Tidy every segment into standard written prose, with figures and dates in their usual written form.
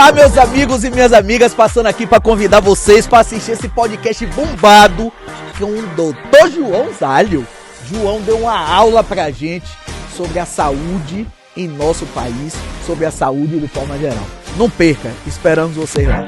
Olá, meus amigos e minhas amigas, passando aqui para convidar vocês para assistir esse podcast bombado com o Dr. João Zálio. João deu uma aula pra gente sobre a saúde em nosso país, sobre a saúde de forma geral. Não perca, esperamos vocês lá.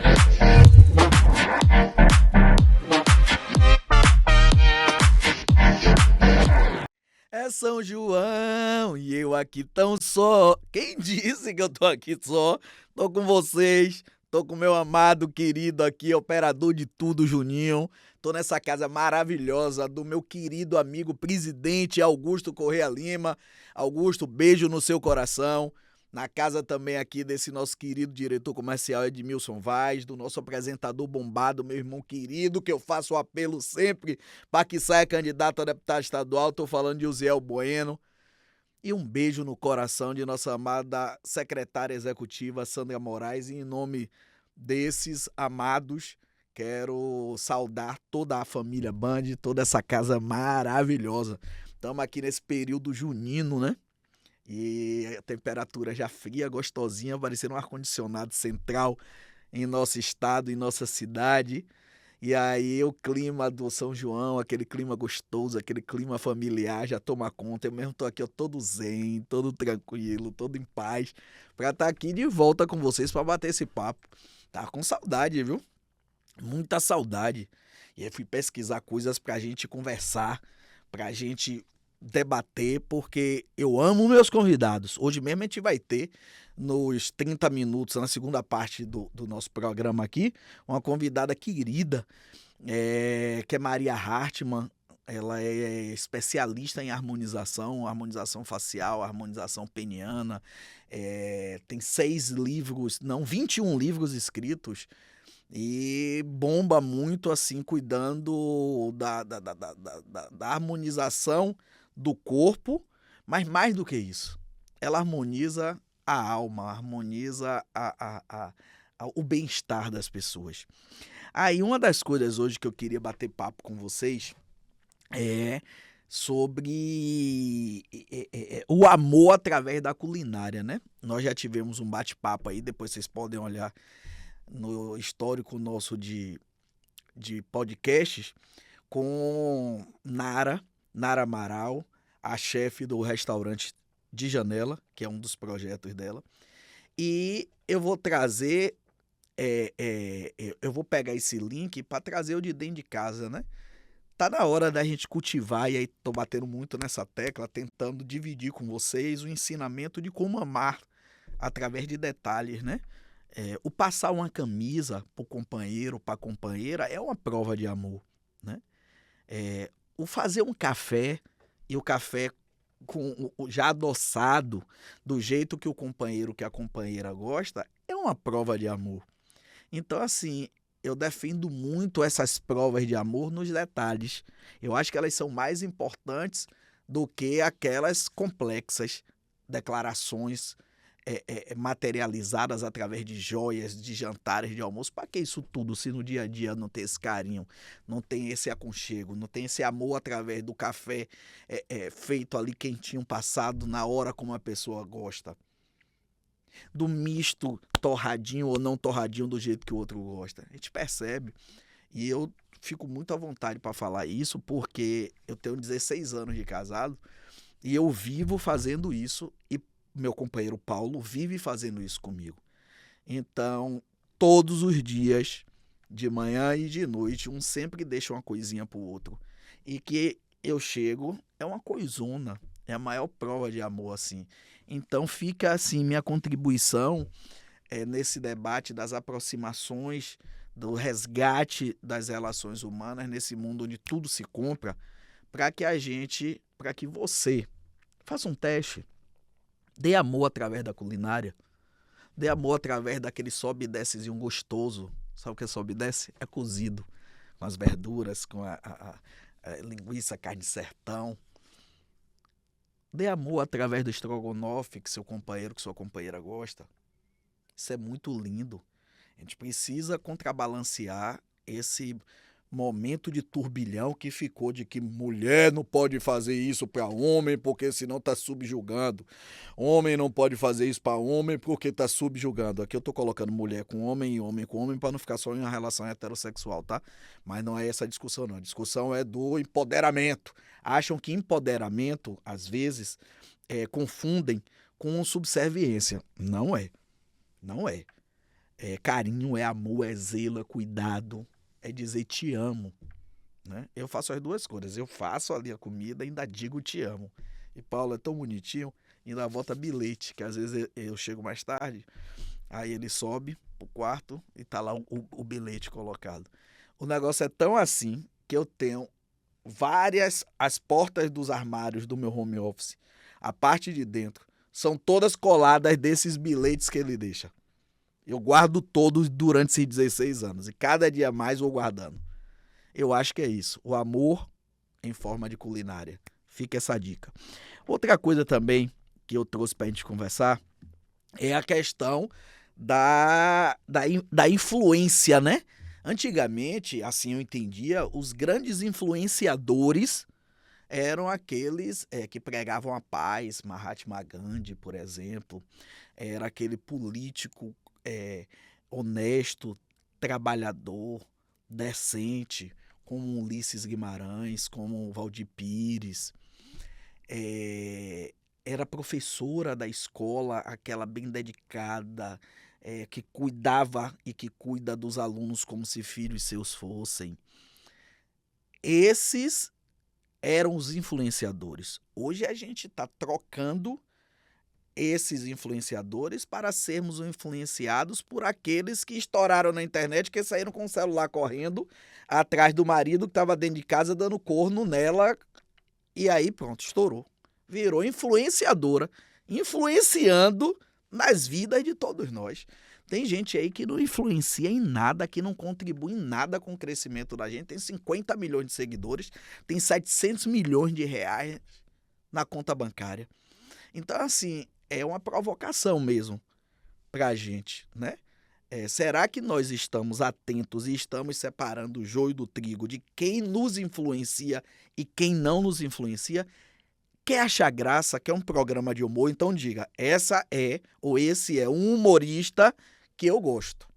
É São João e eu aqui tão só. Quem disse que eu tô aqui só? Tô com vocês, tô com meu amado querido aqui, operador de tudo, Juninho. Tô nessa casa maravilhosa do meu querido amigo presidente Augusto Correia Lima. Augusto, beijo no seu coração. Na casa também aqui desse nosso querido diretor comercial Edmilson Vaz, do nosso apresentador bombado, meu irmão querido, que eu faço o apelo sempre para que saia candidato a deputado estadual. Tô falando de Uziel Bueno. E um beijo no coração de nossa amada secretária executiva Sandra Moraes. E em nome desses amados, quero saudar toda a família Band, toda essa casa maravilhosa. Estamos aqui nesse período junino, né? E a temperatura já fria, gostosinha, parecendo um ar-condicionado central em nosso estado, em nossa cidade. E aí o clima do São João, aquele clima gostoso, aquele clima familiar já toma conta. Eu mesmo tô aqui, ó, todo zen, todo tranquilo, todo em paz, pra estar aqui de volta com vocês pra bater esse papo. Tava com saudade, viu? Muita saudade. E aí fui pesquisar coisas pra gente conversar, pra gente debater, porque eu amo meus convidados. Hoje mesmo a gente vai ter, nos 30 minutos, na segunda parte do nosso programa aqui, uma convidada querida, que é Maria Hartmann. Ela é especialista em harmonização facial, harmonização peniana. Tem 21 livros escritos e bomba muito, assim, cuidando da harmonização do corpo, mas mais do que isso, ela harmoniza a alma, harmoniza o bem-estar das pessoas. Aí uma das coisas hoje que eu queria bater papo com vocês é sobre o amor através da culinária, né? Nós já tivemos um bate-papo aí, depois vocês podem olhar no histórico nosso de podcasts, com Nara Amaral, a chefe do restaurante de Janela, que é um dos projetos dela. E eu vou trazer, eu vou pegar esse link para trazer o de dentro de casa, né? Tá na hora da gente cultivar, e aí tô batendo muito nessa tecla, tentando dividir com vocês o ensinamento de como amar através de detalhes, né? O passar uma camisa pro companheiro, pra companheira, é uma prova de amor, né? O fazer um café, e o café já adoçado, do jeito que o companheiro, que a companheira gosta, é uma prova de amor. Então, assim, eu defendo muito essas provas de amor nos detalhes. Eu acho que elas são mais importantes do que aquelas complexas declarações materializadas através de joias, de jantares, de almoço. Para que isso tudo se no dia a dia não tem esse carinho, não tem esse aconchego, não tem esse amor através do café feito ali quentinho, passado na hora como a pessoa gosta, do misto torradinho ou não torradinho do jeito que o outro gosta. A gente percebe. E eu fico muito à vontade para falar isso, porque eu tenho 16 anos de casado e eu vivo fazendo isso, e meu companheiro Paulo vive fazendo isso comigo. Então, todos os dias, de manhã e de noite, um sempre deixa uma coisinha pro outro. E que eu chego, é uma coisona, é a maior prova de amor, assim. Então, fica assim, minha contribuição nesse debate das aproximações, do resgate das relações humanas, nesse mundo onde tudo se compra, para que você faça um teste. Dê amor através da culinária. Dê amor através daquele sobe e descezinho gostoso. Sabe o que é sobe e desce? É cozido. Com as verduras, com a linguiça, carne de sertão. Dê amor através do estrogonofe que seu companheiro, que sua companheira gosta. Isso é muito lindo. A gente precisa contrabalancear esse momento de turbilhão que ficou de que mulher não pode fazer isso para homem porque senão tá subjugando. Homem não pode fazer isso para homem porque tá subjugando. Aqui eu tô colocando mulher com homem e homem com homem para não ficar só em uma relação heterossexual, tá? Mas não é essa a discussão, não. A discussão é do empoderamento. Acham que empoderamento, às vezes, confundem com subserviência. Não é. Não é. É carinho, é amor, é zelo, é cuidado, é dizer te amo, né? Eu faço as duas coisas. Eu faço ali a comida e ainda digo te amo. E Paulo é tão bonitinho, ainda volta bilhete, que às vezes eu chego mais tarde, aí ele sobe pro quarto e tá lá o bilhete colocado. O negócio é tão assim que eu tenho as portas dos armários do meu home office, a parte de dentro, são todas coladas desses bilhetes que ele deixa. Eu guardo todos durante esses 16 anos. E cada dia mais vou guardando. Eu acho que é isso. O amor em forma de culinária. Fica essa dica. Outra coisa também que eu trouxe pra gente conversar é a questão da influência, né? Antigamente, assim eu entendia, os grandes influenciadores eram aqueles que pregavam a paz. Mahatma Gandhi, por exemplo. Era aquele político honesto, trabalhador, decente, como Ulisses Guimarães, como Valdir Pires. Era professora da escola, aquela bem dedicada, que cuidava e que cuida dos alunos como se filhos seus fossem. Esses eram os influenciadores. Hoje a gente está trocando esses influenciadores para sermos influenciados por aqueles que estouraram na internet, que saíram com o celular correndo atrás do marido que estava dentro de casa dando corno nela, e aí pronto, estourou. Virou influenciadora, influenciando nas vidas de todos nós. Tem gente aí que não influencia em nada, que não contribui em nada com o crescimento da gente. Tem 50 milhões de seguidores, tem 700 milhões de reais na conta bancária. Então, assim, é uma provocação mesmo pra gente, né? Será que nós estamos atentos e estamos separando o joio do trigo de quem nos influencia e quem não nos influencia? Quer achar graça, quer um programa de humor? Então diga, essa é ou esse é um humorista que eu gosto.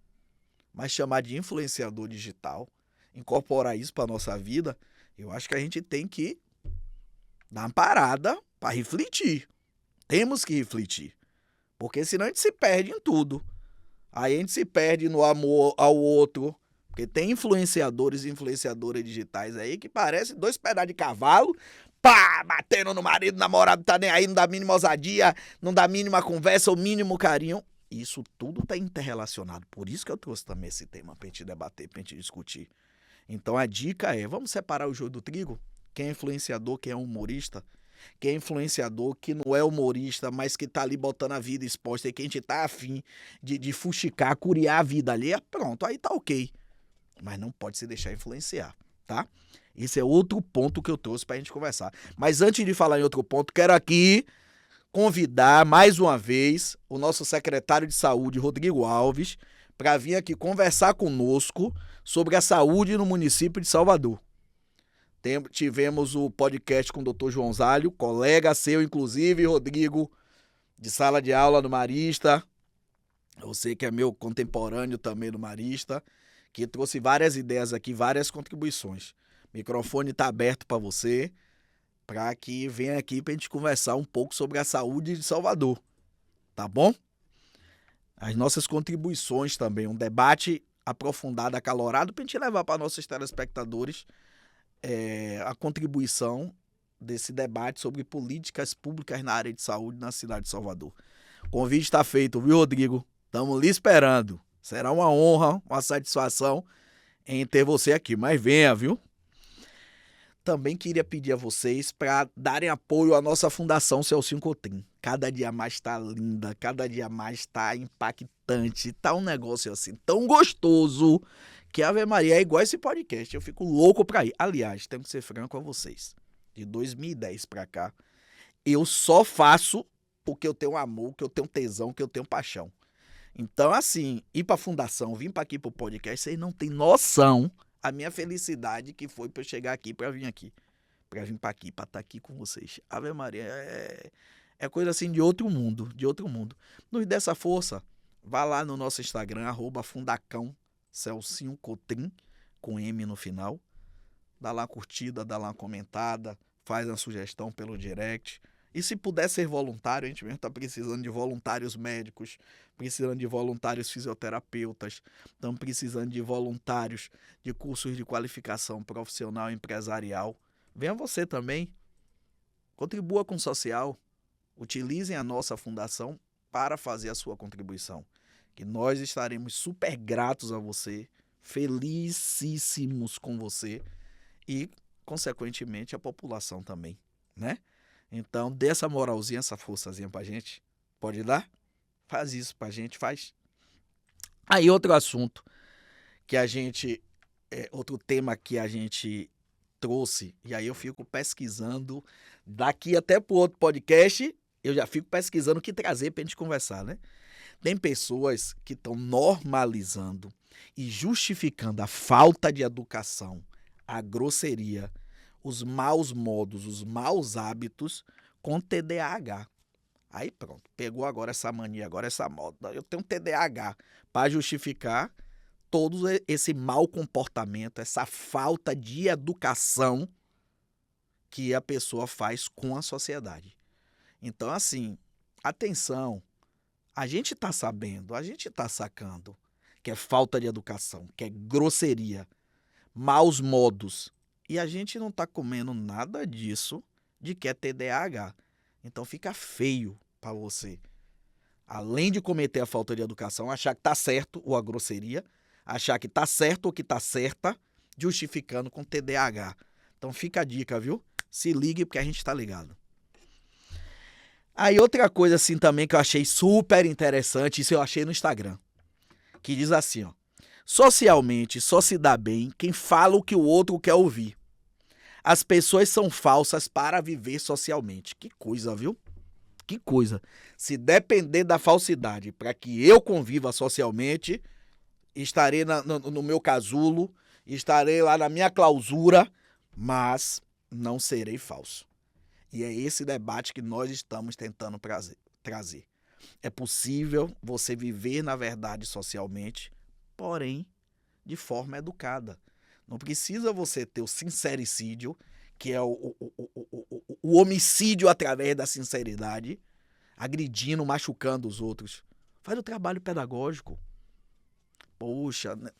Mas chamar de influenciador digital, incorporar isso para nossa vida, eu acho que a gente tem que dar uma parada para refletir. Temos que refletir, porque senão a gente se perde em tudo. Aí a gente se perde no amor ao outro, porque tem influenciadores e influenciadoras digitais aí que parecem dois pedaços de cavalo, pá, batendo no marido, namorado tá nem aí, não dá mínima ousadia, não dá mínima conversa, ou mínimo carinho. Isso tudo tá interrelacionado, por isso que eu trouxe também esse tema pra gente debater, pra gente discutir. Então a dica é, vamos separar o joio do trigo? Quem é influenciador, quem é humorista? Quem é influenciador, que não é humorista, mas que tá ali botando a vida exposta e que a gente tá afim de fuxicar, curiar a vida ali, pronto, aí tá ok. Mas não pode se deixar influenciar, tá? Esse é outro ponto que eu trouxe pra gente conversar. Mas antes de falar em outro ponto, quero aqui convidar mais uma vez o nosso secretário de saúde, Rodrigo Alves, para vir aqui conversar conosco sobre a saúde no município de Salvador. Tivemos o podcast com o Dr. João Zálio, colega seu, inclusive, Rodrigo, de sala de aula no Marista. Você que é meu contemporâneo também no Marista, que trouxe várias ideias aqui, várias contribuições. O microfone está aberto para você, para que venha aqui para a gente conversar um pouco sobre a saúde de Salvador. Tá bom? As nossas contribuições também, um debate aprofundado, acalorado, para a gente levar para nossos telespectadores a contribuição desse debate sobre políticas públicas na área de saúde na cidade de Salvador. O convite está feito, viu, Rodrigo? Estamos lhe esperando. Será uma honra, uma satisfação em ter você aqui. Mas venha, viu? Também queria pedir a vocês para darem apoio à nossa Fundação Celcinho Cotrim. Cada dia mais está linda, cada dia mais está impactante, está um negócio assim tão gostoso que Ave Maria é igual esse podcast. Eu fico louco para ir. Aliás, tenho que ser franco a vocês. De 2010 para cá, eu só faço porque eu tenho amor, que eu tenho tesão, que eu tenho paixão. Então, assim, ir para a Fundação, vir para aqui para o podcast, vocês não têm noção a minha felicidade que foi para eu chegar aqui, para vir aqui. Para vir para aqui, para estar aqui com vocês. Ave Maria, é coisa assim de outro mundo, de outro mundo. Nos dê essa força, vá lá no nosso Instagram, @fundacão, Celcinho Cotrim, com M no final. Dá lá uma curtida, dá lá uma comentada, faz uma sugestão pelo direct. E se puder ser voluntário, a gente mesmo está precisando de voluntários médicos, precisando de voluntários fisioterapeutas, estamos precisando de voluntários de cursos de qualificação profissional e empresarial. Venha você também, contribua com o social, utilizem a nossa fundação para fazer a sua contribuição, que nós estaremos super gratos a você, felicíssimos com você e, consequentemente, a população também, né? Então, dê essa moralzinha, essa forçazinha pra gente. Pode dar? Faz isso pra gente, faz. Aí, outro assunto que a gente... outro tema que a gente trouxe, e aí eu fico pesquisando, daqui até pro outro podcast, eu já fico pesquisando o que trazer pra gente conversar, né? Tem pessoas que estão normalizando e justificando a falta de educação, a grosseria, os maus modos, os maus hábitos com TDAH. Aí pronto, pegou agora essa mania, agora essa moda. Eu tenho TDAH para justificar todo esse mau comportamento, essa falta de educação que a pessoa faz com a sociedade. Então, assim, atenção, a gente está sabendo, a gente está sacando que é falta de educação, que é grosseria, maus modos. E a gente não está comendo nada disso de que é TDAH. Então fica feio para você. Além de cometer a falta de educação, achar que está certo ou a grosseria, achar que está certo ou que está certa, justificando com TDAH. Então fica a dica, viu? Se ligue porque a gente está ligado. Aí outra coisa assim também que eu achei super interessante, isso eu achei no Instagram, que diz assim, ó: socialmente só se dá bem quem fala o que o outro quer ouvir. As pessoas são falsas para viver socialmente. Que coisa, viu? Que coisa. Se depender da falsidade para que eu conviva socialmente, estarei no meu casulo, estarei lá na minha clausura, mas não serei falso. E é esse debate que nós estamos tentando trazer. É possível você viver na verdade socialmente, porém de forma educada. Não precisa você ter o sincericídio, que é o homicídio através da sinceridade, agredindo, machucando os outros. Faz o trabalho pedagógico. Poxa, né?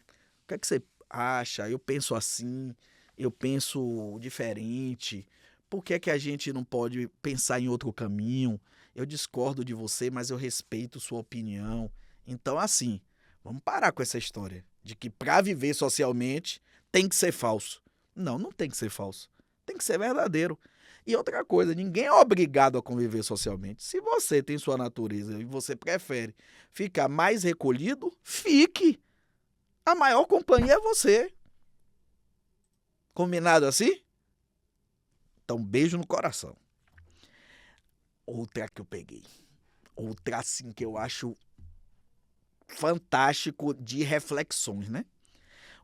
O que é que você acha? Eu penso assim, eu penso diferente. Por que é que a gente não pode pensar em outro caminho? Eu discordo de você, mas eu respeito sua opinião. Então, assim, vamos parar com essa história de que para viver socialmente tem que ser falso. Não, não tem que ser falso. Tem que ser verdadeiro. E outra coisa, ninguém é obrigado a conviver socialmente. Se você tem sua natureza e você prefere ficar mais recolhido, fique. A maior companhia é você. Combinado assim? Então, beijo no coração. Outra que eu peguei. Outra assim que eu acho fantástico de reflexões, né?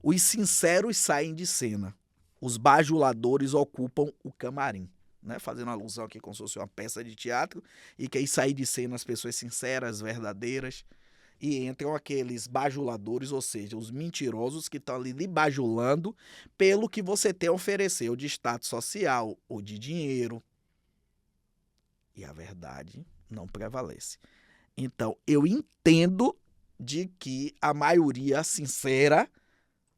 Os sinceros saem de cena. Os bajuladores ocupam o camarim. Né? Fazendo alusão aqui como se fosse uma peça de teatro. E que aí saem de cena as pessoas sinceras, verdadeiras. E entram aqueles bajuladores, ou seja, os mentirosos que estão ali lhe bajulando pelo que você tem a oferecer, ou de status social, ou de dinheiro. E a verdade não prevalece. Então, eu entendo de que a maioria sincera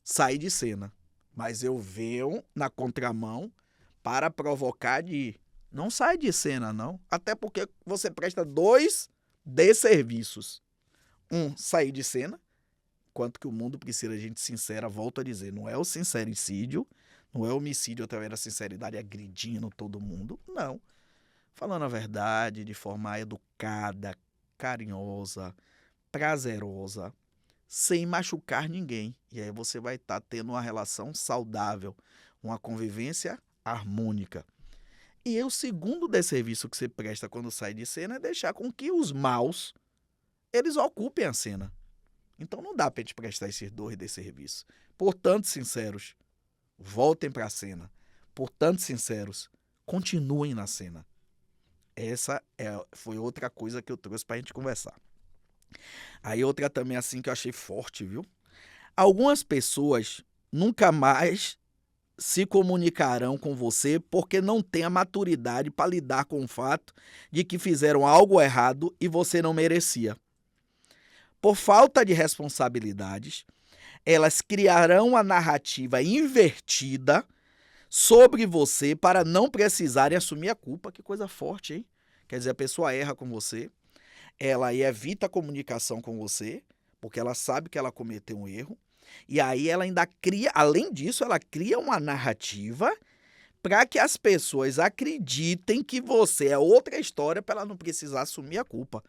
sai de cena. Mas eu venho na contramão para provocar de... Não sai de cena, não. Até porque você presta dois desserviços. Um, sair de cena, enquanto que o mundo precisa de gente sincera, volto a dizer, não é o sincericídio, não é o homicídio através da sinceridade agredindo todo mundo, não. Falando a verdade de forma educada, carinhosa, prazerosa, sem machucar ninguém. E aí você vai estar tendo uma relação saudável, uma convivência harmônica. E o segundo desserviço que você presta quando sai de cena é deixar com que os maus, eles ocupem a cena. Então não dá pra gente prestar esses dois desse serviço. Portanto, sinceros, voltem pra cena. Portanto, sinceros, continuem na cena. Essa foi outra coisa que eu trouxe pra gente conversar. Aí outra também assim que eu achei forte, viu? Algumas pessoas nunca mais se comunicarão com você porque não têm a maturidade para lidar com o fato de que fizeram algo errado e você não merecia. Por falta de responsabilidades, elas criarão a narrativa invertida sobre você para não precisarem assumir a culpa. Que coisa forte, hein? Quer dizer, a pessoa erra com você, ela evita a comunicação com você, porque ela sabe que ela cometeu um erro, e aí ela ainda cria, além disso, ela cria uma narrativa para que as pessoas acreditem que você é outra história para ela não precisar assumir a culpa.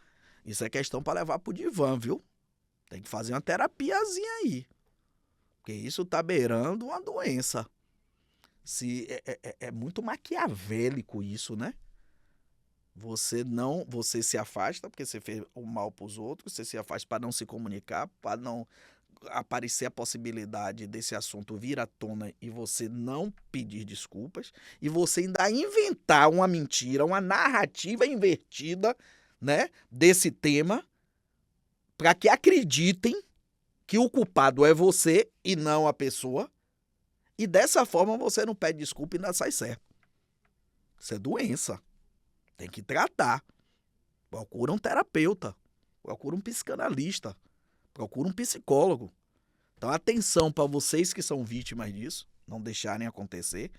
Isso é questão para levar pro divã, viu? Tem que fazer uma terapiazinha aí, porque isso tá beirando uma doença. É muito maquiavélico isso, né? Você se afasta porque você fez o mal para os outros, você se afasta para não se comunicar, para não aparecer a possibilidade desse assunto vir à tona e você não pedir desculpas, e você ainda inventar uma mentira, uma narrativa invertida, né, desse tema, para que acreditem que o culpado é você e não a pessoa, e dessa forma você não pede desculpa e ainda sai certo. Isso é doença. Tem que tratar. Procura um terapeuta, procura um psicanalista, procura um psicólogo. Então, atenção para vocês que são vítimas disso, não deixarem acontecer.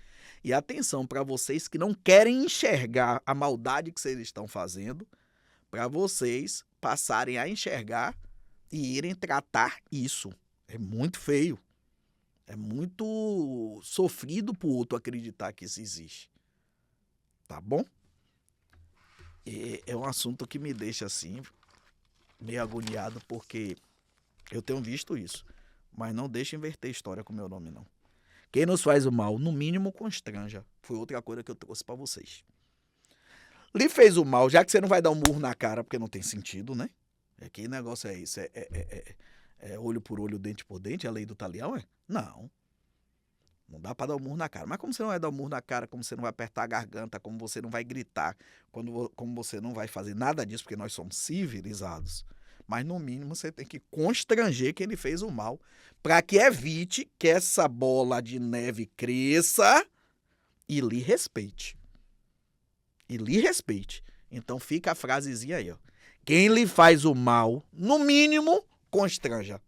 E atenção para vocês que não querem enxergar a maldade que vocês estão fazendo, para vocês passarem a enxergar e irem tratar isso. É muito feio. É muito sofrido pro outro acreditar que isso existe. Tá bom? É um assunto que me deixa assim, meio agoniado, porque eu tenho visto isso. Mas não deixa inverter história com o meu nome, não. Quem nos faz o mal, no mínimo, constranja. Foi outra coisa que eu trouxe pra vocês. Lhe fez o mal, já que você não vai dar um murro na cara, porque não tem sentido, né? Que negócio é isso? É olho por olho, dente por dente? É a lei do talião, é? Não. Não dá pra dar um murro na cara. Mas como você não vai dar um murro na cara, como você não vai apertar a garganta, como você não vai gritar, como você não vai fazer nada disso, porque nós somos civilizados. Mas no mínimo você tem que constranger que ele fez o mal, para que evite que essa bola de neve cresça e lhe respeite. E lhe respeite. Então fica a frasezinha aí, ó. Quem lhe faz o mal, no mínimo, constranja.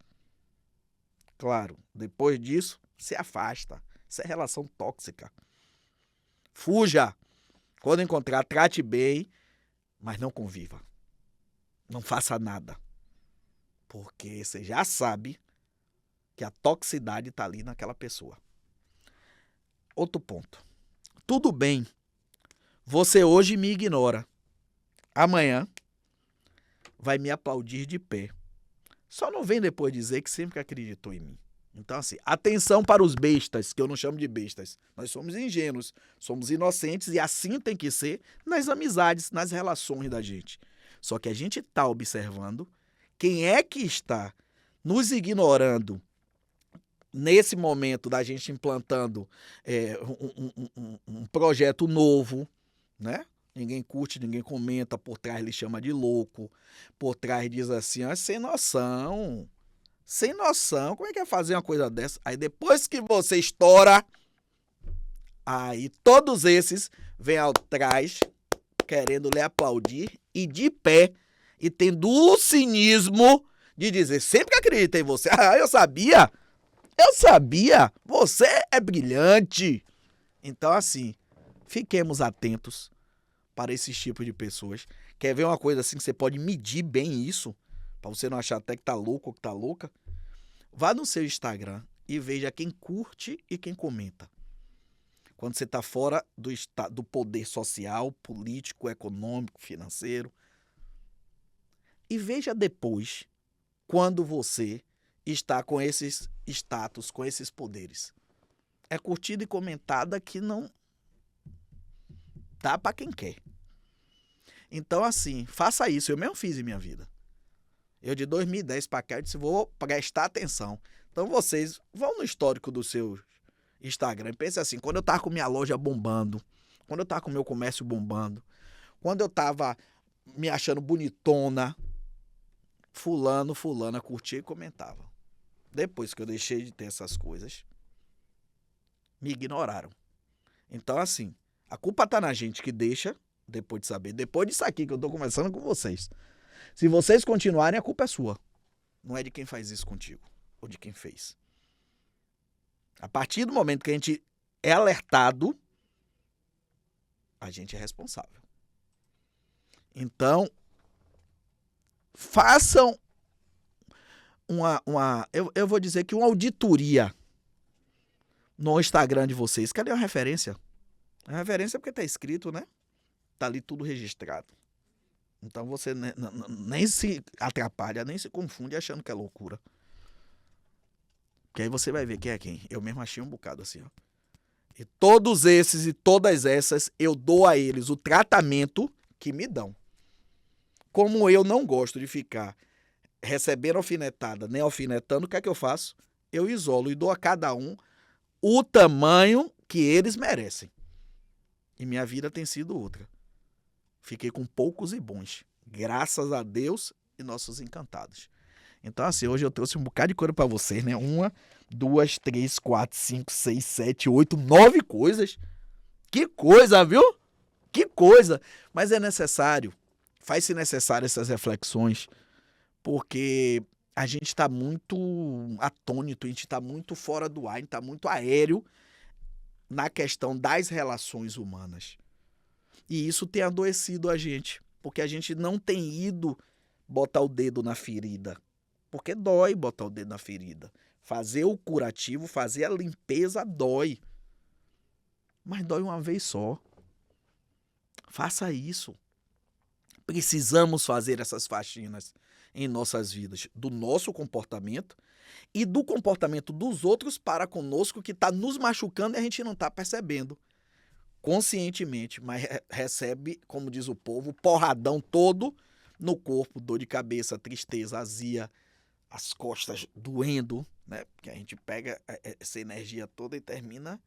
Claro, depois disso, se afasta. Isso é relação tóxica. Fuja. Quando encontrar, trate bem, mas não conviva. Não faça nada. Porque você já sabe que a toxicidade está ali naquela pessoa. Outro ponto. Tudo bem, você hoje me ignora. Amanhã vai me aplaudir de pé. Só não vem depois dizer que sempre acreditou em mim. Então, assim, atenção para os bestas, que eu não chamo de bestas. Nós somos ingênuos, somos inocentes e assim tem que ser nas amizades, nas relações da gente. Só que a gente está observando quem é que está nos ignorando nesse momento da gente implantando um projeto novo, né? Ninguém curte, ninguém comenta, por trás ele chama de louco, por trás diz assim, sem noção. Sem noção, como é que é fazer uma coisa dessa? Aí depois que você estoura, aí todos esses vêm atrás querendo lhe aplaudir e de pé e tendo o cinismo de dizer, sempre acreditei em você. Ah, eu sabia, você é brilhante. Então assim, fiquemos atentos para esses tipos de pessoas. Quer ver uma coisa assim que você pode medir bem isso? Para você não achar até que tá louco ou que tá louca? Vá no seu Instagram e veja quem curte e quem comenta. Quando você está fora do poder social, político, econômico, financeiro. E veja depois, quando você está com esses status, com esses poderes. É curtida e comentada que não dá para quem quer. Então, assim, faça isso. Eu mesmo fiz em minha vida. Eu de 2010 para cá, eu disse, vou prestar atenção. Então vocês vão no histórico do seu Instagram. Pense assim, quando eu tava com minha loja bombando, quando eu tava com meu comércio bombando, quando eu tava me achando bonitona, fulana curtia e comentava. Depois que eu deixei de ter essas coisas, me ignoraram. Então assim, a culpa tá na gente que deixa, depois de saber, depois disso aqui que eu tô conversando com vocês. Se vocês continuarem, a culpa é sua. Não é de quem faz isso contigo, ou de quem fez. A partir do momento que a gente é alertado, a gente é responsável. Então, façam eu vou dizer que uma auditoria no Instagram de vocês. Cadê a referência? A referência é porque tá escrito, né? Tá ali tudo registrado. Então você nem se atrapalha, nem se confunde achando que é loucura. Porque aí você vai ver quem é quem. Eu mesmo achei um bocado assim, ó. E todos esses e todas essas, eu dou a eles o tratamento que me dão. Como eu não gosto de ficar recebendo alfinetada, nem alfinetando, o que é que eu faço? Eu isolo e dou a cada um o tamanho que eles merecem. E minha vida tem sido outra. Fiquei com poucos e bons. Graças a Deus e nossos encantados. Então, assim, hoje eu trouxe um bocado de coisa pra vocês, né? 1, 2, 3, 4, 5, 6, 7, 8, 9 coisas. Que coisa, viu? Que coisa. Mas é necessário. Faz-se necessário essas reflexões. Porque a gente está muito atônito, a gente está muito fora do ar, a gente está muito aéreo na questão das relações humanas. E isso tem adoecido a gente, porque a gente não tem ido botar o dedo na ferida. Porque dói botar o dedo na ferida. Fazer o curativo, fazer a limpeza dói. Mas dói uma vez só. Faça isso. Precisamos fazer essas faxinas em nossas vidas, do nosso comportamento e do comportamento dos outros para conosco, que está nos machucando e a gente não está percebendo conscientemente, mas recebe, como diz o povo, porradão todo no corpo, dor de cabeça, tristeza, azia, as costas doendo, né? Porque a gente pega essa energia toda e termina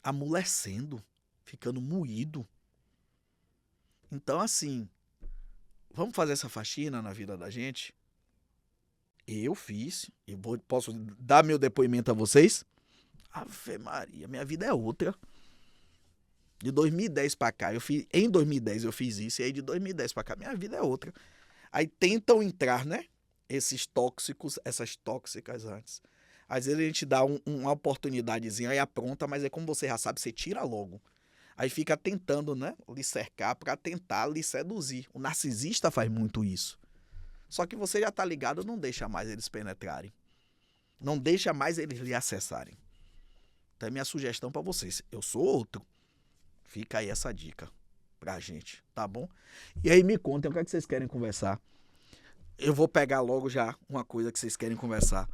amolecendo, ficando moído. Então, assim, vamos fazer essa faxina na vida da gente? Eu fiz, e posso dar meu depoimento a vocês? Ave Maria, minha vida é outra. De 2010 pra cá, em 2010 eu fiz isso, e aí de 2010 pra cá minha vida é outra. Aí tentam entrar, né? Esses tóxicos, essas tóxicas antes. Às vezes a gente dá uma oportunidadezinha, aí apronta, mas é como você já sabe, você tira logo. Aí fica tentando, né, lhe cercar para tentar lhe seduzir. O narcisista faz muito isso. Só que você já tá ligado, não deixa mais eles penetrarem. Não deixa mais eles lhe acessarem. Então é minha sugestão para vocês. Eu sou outro. Fica aí essa dica pra gente, tá bom? E aí me contem o que é que vocês querem conversar. Eu vou pegar logo já uma coisa que vocês querem conversar.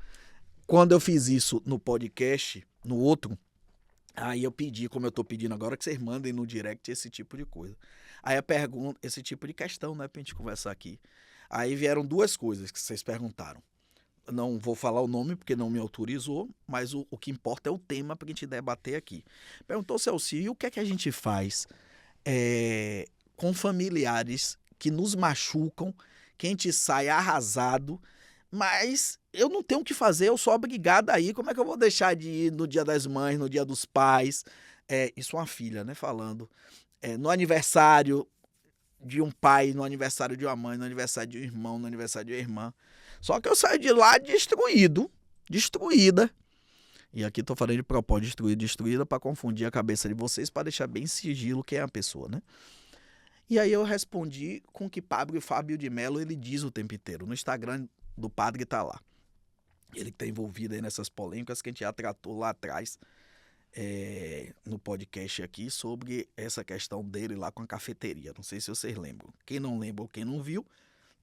Quando eu fiz isso no podcast, no outro, aí eu pedi, como eu tô pedindo agora, que vocês mandem no direct esse tipo de coisa. Aí a pergunta, esse tipo de questão, né, pra gente conversar aqui. Aí vieram duas coisas que vocês perguntaram. Não vou falar o nome porque não me autorizou, mas o que importa é o tema pra gente debater aqui. Perguntou, Celci, e o que é que a gente faz com familiares que nos machucam, que a gente sai arrasado, mas eu não tenho o que fazer, eu sou obrigada a ir. Como é que eu vou deixar de ir no Dia das Mães, no Dia dos Pais? Isso é uma filha, né, falando. No aniversário de um pai, no aniversário de uma mãe, no aniversário de um irmão, no aniversário de uma irmã. Só que eu saio de lá destruída. E aqui tô falando de propósito, destruída para confundir a cabeça de vocês, para deixar bem sigilo quem é a pessoa, né? E aí eu respondi com o que Padre Fábio de Mello ele diz o tempo inteiro. No Instagram do padre tá lá. Ele que tá envolvido aí nessas polêmicas que a gente já tratou lá atrás, no podcast aqui, sobre essa questão dele lá com a cafeteria. Não sei se vocês lembram. Quem não lembra ou quem não viu,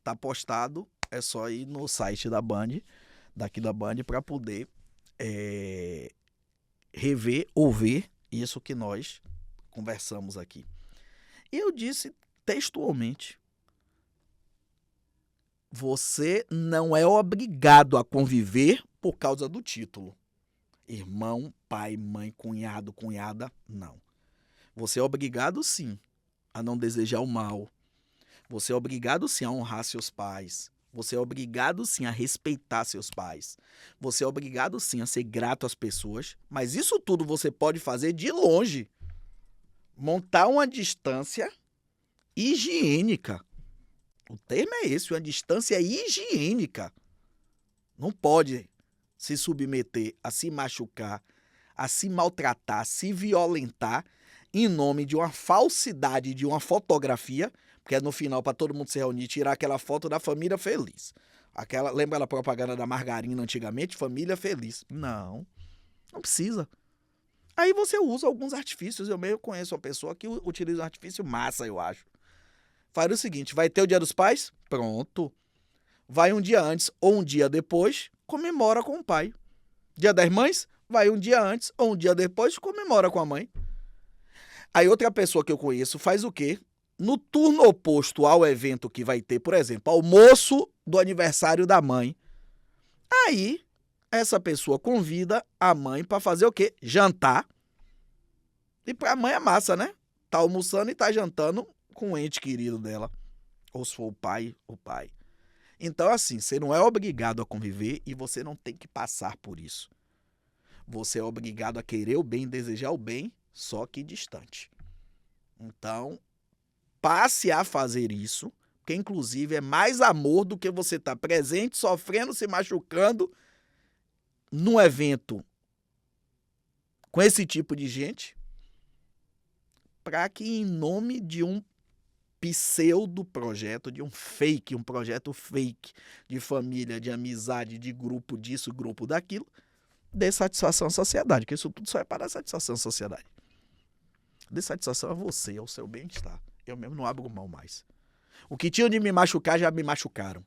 tá postado. É só ir no site da Band, daqui da Band, para poder rever ou ver isso que nós conversamos aqui. E eu disse textualmente: Você não é obrigado a conviver por causa do título. Irmão, pai, mãe, cunhado, cunhada, não. Você é obrigado, sim, a não desejar o mal. Você é obrigado, sim, a honrar seus pais. Você é obrigado, sim, a respeitar seus pais. Você é obrigado, sim, a ser grato às pessoas. Mas isso tudo você pode fazer de longe. Montar uma distância higiênica. O termo é esse, uma distância higiênica. Não pode se submeter a se machucar, a se maltratar, a se violentar em nome de uma falsidade de uma fotografia, porque é no final para todo mundo se reunir e tirar aquela foto da família feliz. Lembra da propaganda da margarina antigamente? Família feliz. Não, não precisa. Aí você usa alguns artifícios. Eu mesmo conheço uma pessoa que utiliza um artifício massa, eu acho. Faz o seguinte, vai ter o Dia dos Pais? Pronto. Vai um dia antes ou um dia depois, comemora com o pai. Dia das Mães? Vai um dia antes ou um dia depois, comemora com a mãe. Aí outra pessoa que eu conheço faz o quê? No turno oposto ao evento que vai ter, por exemplo, almoço do aniversário da mãe. Aí, essa pessoa convida a mãe para fazer o quê? Jantar. E pra mãe é massa, né? Tá almoçando e tá jantando com o ente querido dela. Ou se for o pai. Então, assim, você não é obrigado a conviver e você não tem que passar por isso. Você é obrigado a querer o bem, desejar o bem, só que distante. Então, passe a fazer isso, que inclusive é mais amor do que você estar presente, sofrendo, se machucando num evento com esse tipo de gente, para que em nome de um pseudo projeto, de um projeto fake de família, de amizade, de grupo disso, grupo daquilo, dê satisfação à sociedade, porque isso tudo só é para dar satisfação à sociedade. Dê satisfação a você, ao seu bem-estar. Eu mesmo não abro mão mais. O que tinham de me machucar, já me machucaram.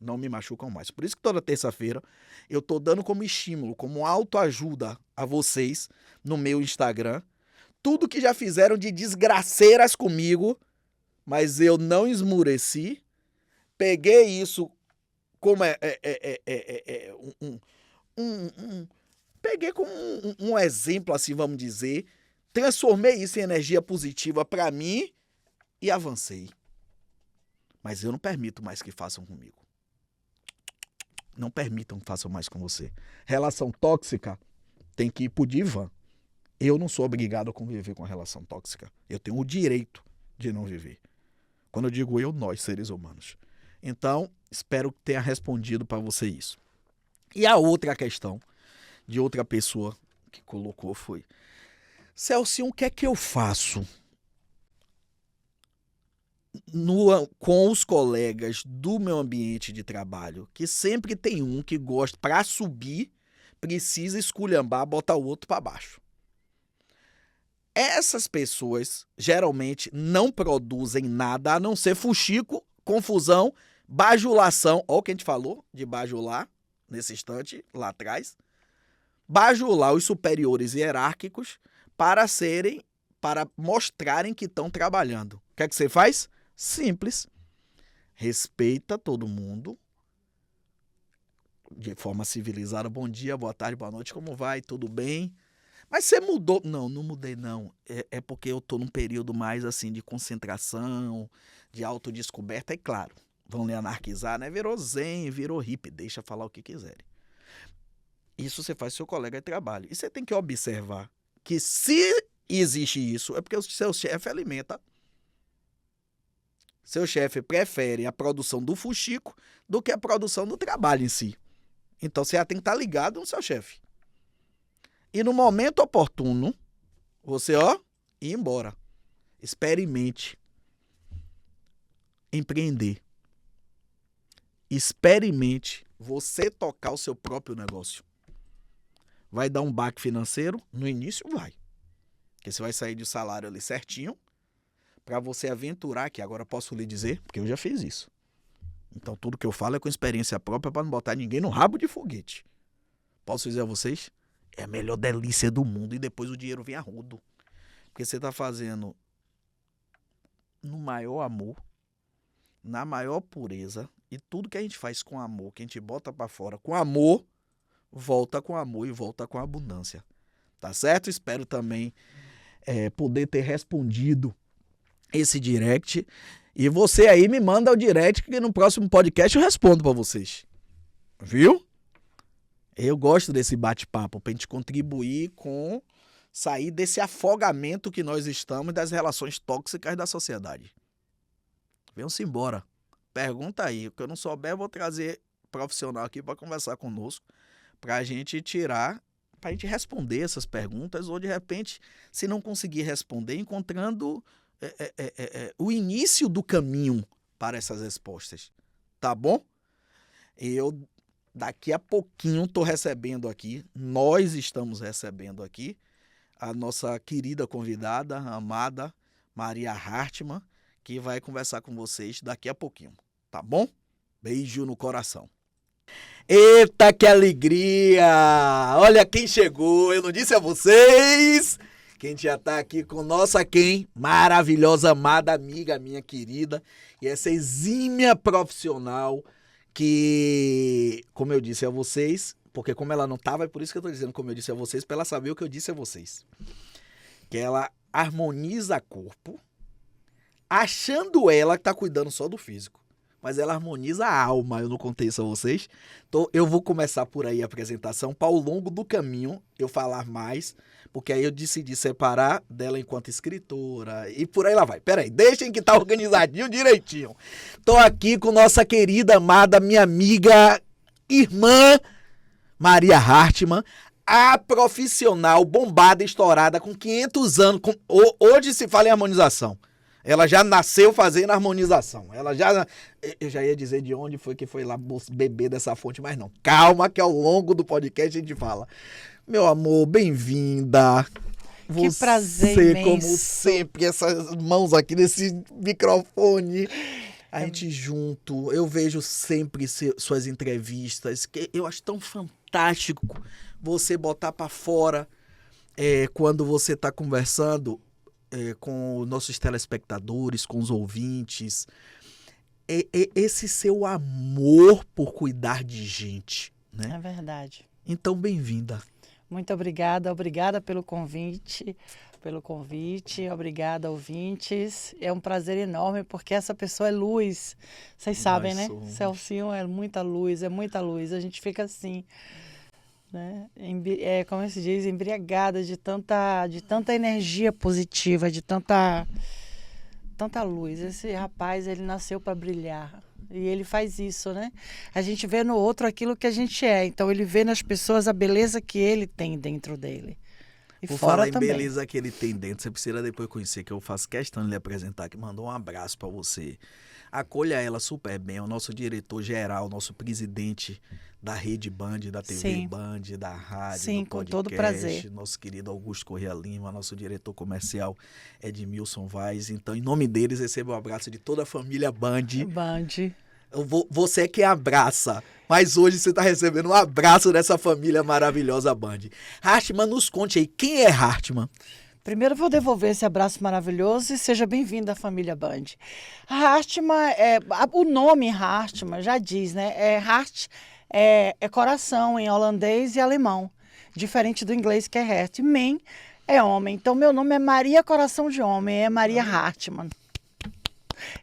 Não me machucam mais. Por isso que toda terça-feira eu tô dando como estímulo, como autoajuda a vocês no meu Instagram, tudo que já fizeram de desgraceiras comigo, mas eu não esmureci, peguei isso como peguei como um exemplo, assim, vamos dizer, transformei isso em energia positiva para mim e avancei. Mas eu não permito mais que façam comigo. Não permitam que façam mais com você. Relação tóxica tem que ir pro divã. Eu não sou obrigado a conviver com a relação tóxica. Eu tenho o direito de não viver. Quando eu digo eu, nós, seres humanos. Então, espero que tenha respondido para você isso. E a outra questão de outra pessoa que colocou foi: Celcinho, o que é que eu faço com os colegas do meu ambiente de trabalho, que sempre tem um que gosta, para subir, precisa esculhambar, botar o outro para baixo. Essas pessoas geralmente não produzem nada a não ser fuxico, confusão, bajulação. Olha o que a gente falou de bajular nesse instante, lá atrás. Bajular os superiores hierárquicos para mostrarem que estão trabalhando. O que é que você faz? Simples. Respeita todo mundo de forma civilizada. Bom dia, boa tarde, boa noite, como vai? Tudo bem? Mas você mudou? Não, não mudei não. É porque eu tô num período mais assim de concentração, de autodescoberta. É claro, vão lhe anarquizar, né? Virou zen, virou hippie, deixa falar o que quiserem. Isso você faz com seu colega de trabalho. E você tem que observar que se existe isso, é porque o seu chefe alimenta. Seu chefe prefere a produção do fuxico do que a produção do trabalho em si. Então você já tem que estar ligado no seu chefe. E no momento oportuno, você, ir embora. Experimente empreender. Experimente você tocar o seu próprio negócio. Vai dar um baque financeiro? No início vai. Porque você vai sair de salário ali certinho para você aventurar, que agora posso lhe dizer, porque eu já fiz isso. Então tudo que eu falo é com experiência própria para não botar ninguém no rabo de foguete. Posso dizer a vocês? É a melhor delícia do mundo e depois o dinheiro vem arrudo. Porque você está fazendo no maior amor, na maior pureza E tudo que a gente faz com amor, que a gente bota pra fora com amor, volta com amor e volta com abundância. Tá certo? Espero também poder ter respondido esse direct. E você aí me manda o direct que no próximo podcast eu respondo pra vocês. Viu? Eu gosto desse bate-papo pra gente contribuir com sair desse afogamento que nós estamos das relações tóxicas da sociedade. Venham-se embora. Pergunta aí. O que eu não souber, eu vou trazer profissional aqui para conversar conosco, pra gente tirar, pra gente responder essas perguntas, ou de repente, se não conseguir responder, encontrando o início do caminho para essas respostas. Tá bom? Eu, daqui a pouquinho, estou recebendo aqui, nós estamos recebendo aqui, a nossa querida convidada, amada Maria Hartmann, que vai conversar com vocês daqui a pouquinho, tá bom? Beijo no coração. Eita, que alegria! Olha quem chegou, eu não disse a vocês que a gente já tá aqui com nossa maravilhosa, amada amiga, minha querida, e essa exímia profissional que, como eu disse a vocês, porque como ela não tava, é por isso que eu tô dizendo como eu disse a vocês, para ela saber o que eu disse a vocês. Que ela harmoniza corpo, achando ela que tá cuidando só do físico. Mas ela harmoniza a alma, eu não contei isso a vocês. Então eu vou começar por aí a apresentação, para ao longo do caminho eu falar mais, porque aí eu decidi separar dela enquanto escritora, e por aí lá vai. Peraí, deixem que tá organizadinho direitinho. Tô aqui com nossa querida, amada, minha amiga, irmã, Maria Hartmann, a profissional bombada, estourada, com 500 anos. Hoje se fala em harmonização. Ela já nasceu fazendo harmonização. Eu já ia dizer de onde foi que foi lá beber dessa fonte, mas não. Calma que ao longo do podcast a gente fala. Meu amor, bem-vinda. Que prazer imenso. Como sempre, essas mãos aqui nesse microfone. A gente junto, eu vejo sempre suas entrevistas, que eu acho tão fantástico você botar pra fora quando você tá conversando com os nossos telespectadores, com os ouvintes, esse seu amor por cuidar de gente, né? É verdade. Então, bem-vinda. Muito obrigada pelo convite, obrigada, ouvintes. É um prazer enorme, porque essa pessoa é luz, vocês sabem, né? Celcinho é muita luz, a gente fica assim, né? Como se diz, embriagada de tanta energia positiva, de tanta luz. Esse rapaz, ele nasceu para brilhar. E ele faz isso, né? A gente vê no outro aquilo que a gente é. Então, ele vê nas pessoas a beleza que ele tem dentro dele. E por fora falar em também. beleza que ele tem dentro, você precisa depois conhecer, que eu faço questão de lhe apresentar, que mandou um abraço para você. Acolha ela super bem, o nosso diretor-geral, nosso presidente da Rede Band, da TV Sim. Band, da rádio, Sim, do podcast, com todo prazer. nosso querido Augusto Corrêa Lima, nosso diretor comercial Edmilson Vaz. Então, em nome deles, receba o abraço de toda a família Band. Você que abraça, mas hoje você está recebendo um abraço dessa família maravilhosa Band. Hartmann, nos conte aí, quem é Hartmann? Primeiro eu vou devolver esse abraço maravilhoso e seja bem-vindo à família Band. Hartmann, o nome Hartmann já diz, né? Hart é coração em holandês e alemão, diferente do inglês que é Hert. Man é homem, então meu nome é Maria Coração de Homem, é Maria Hartmann.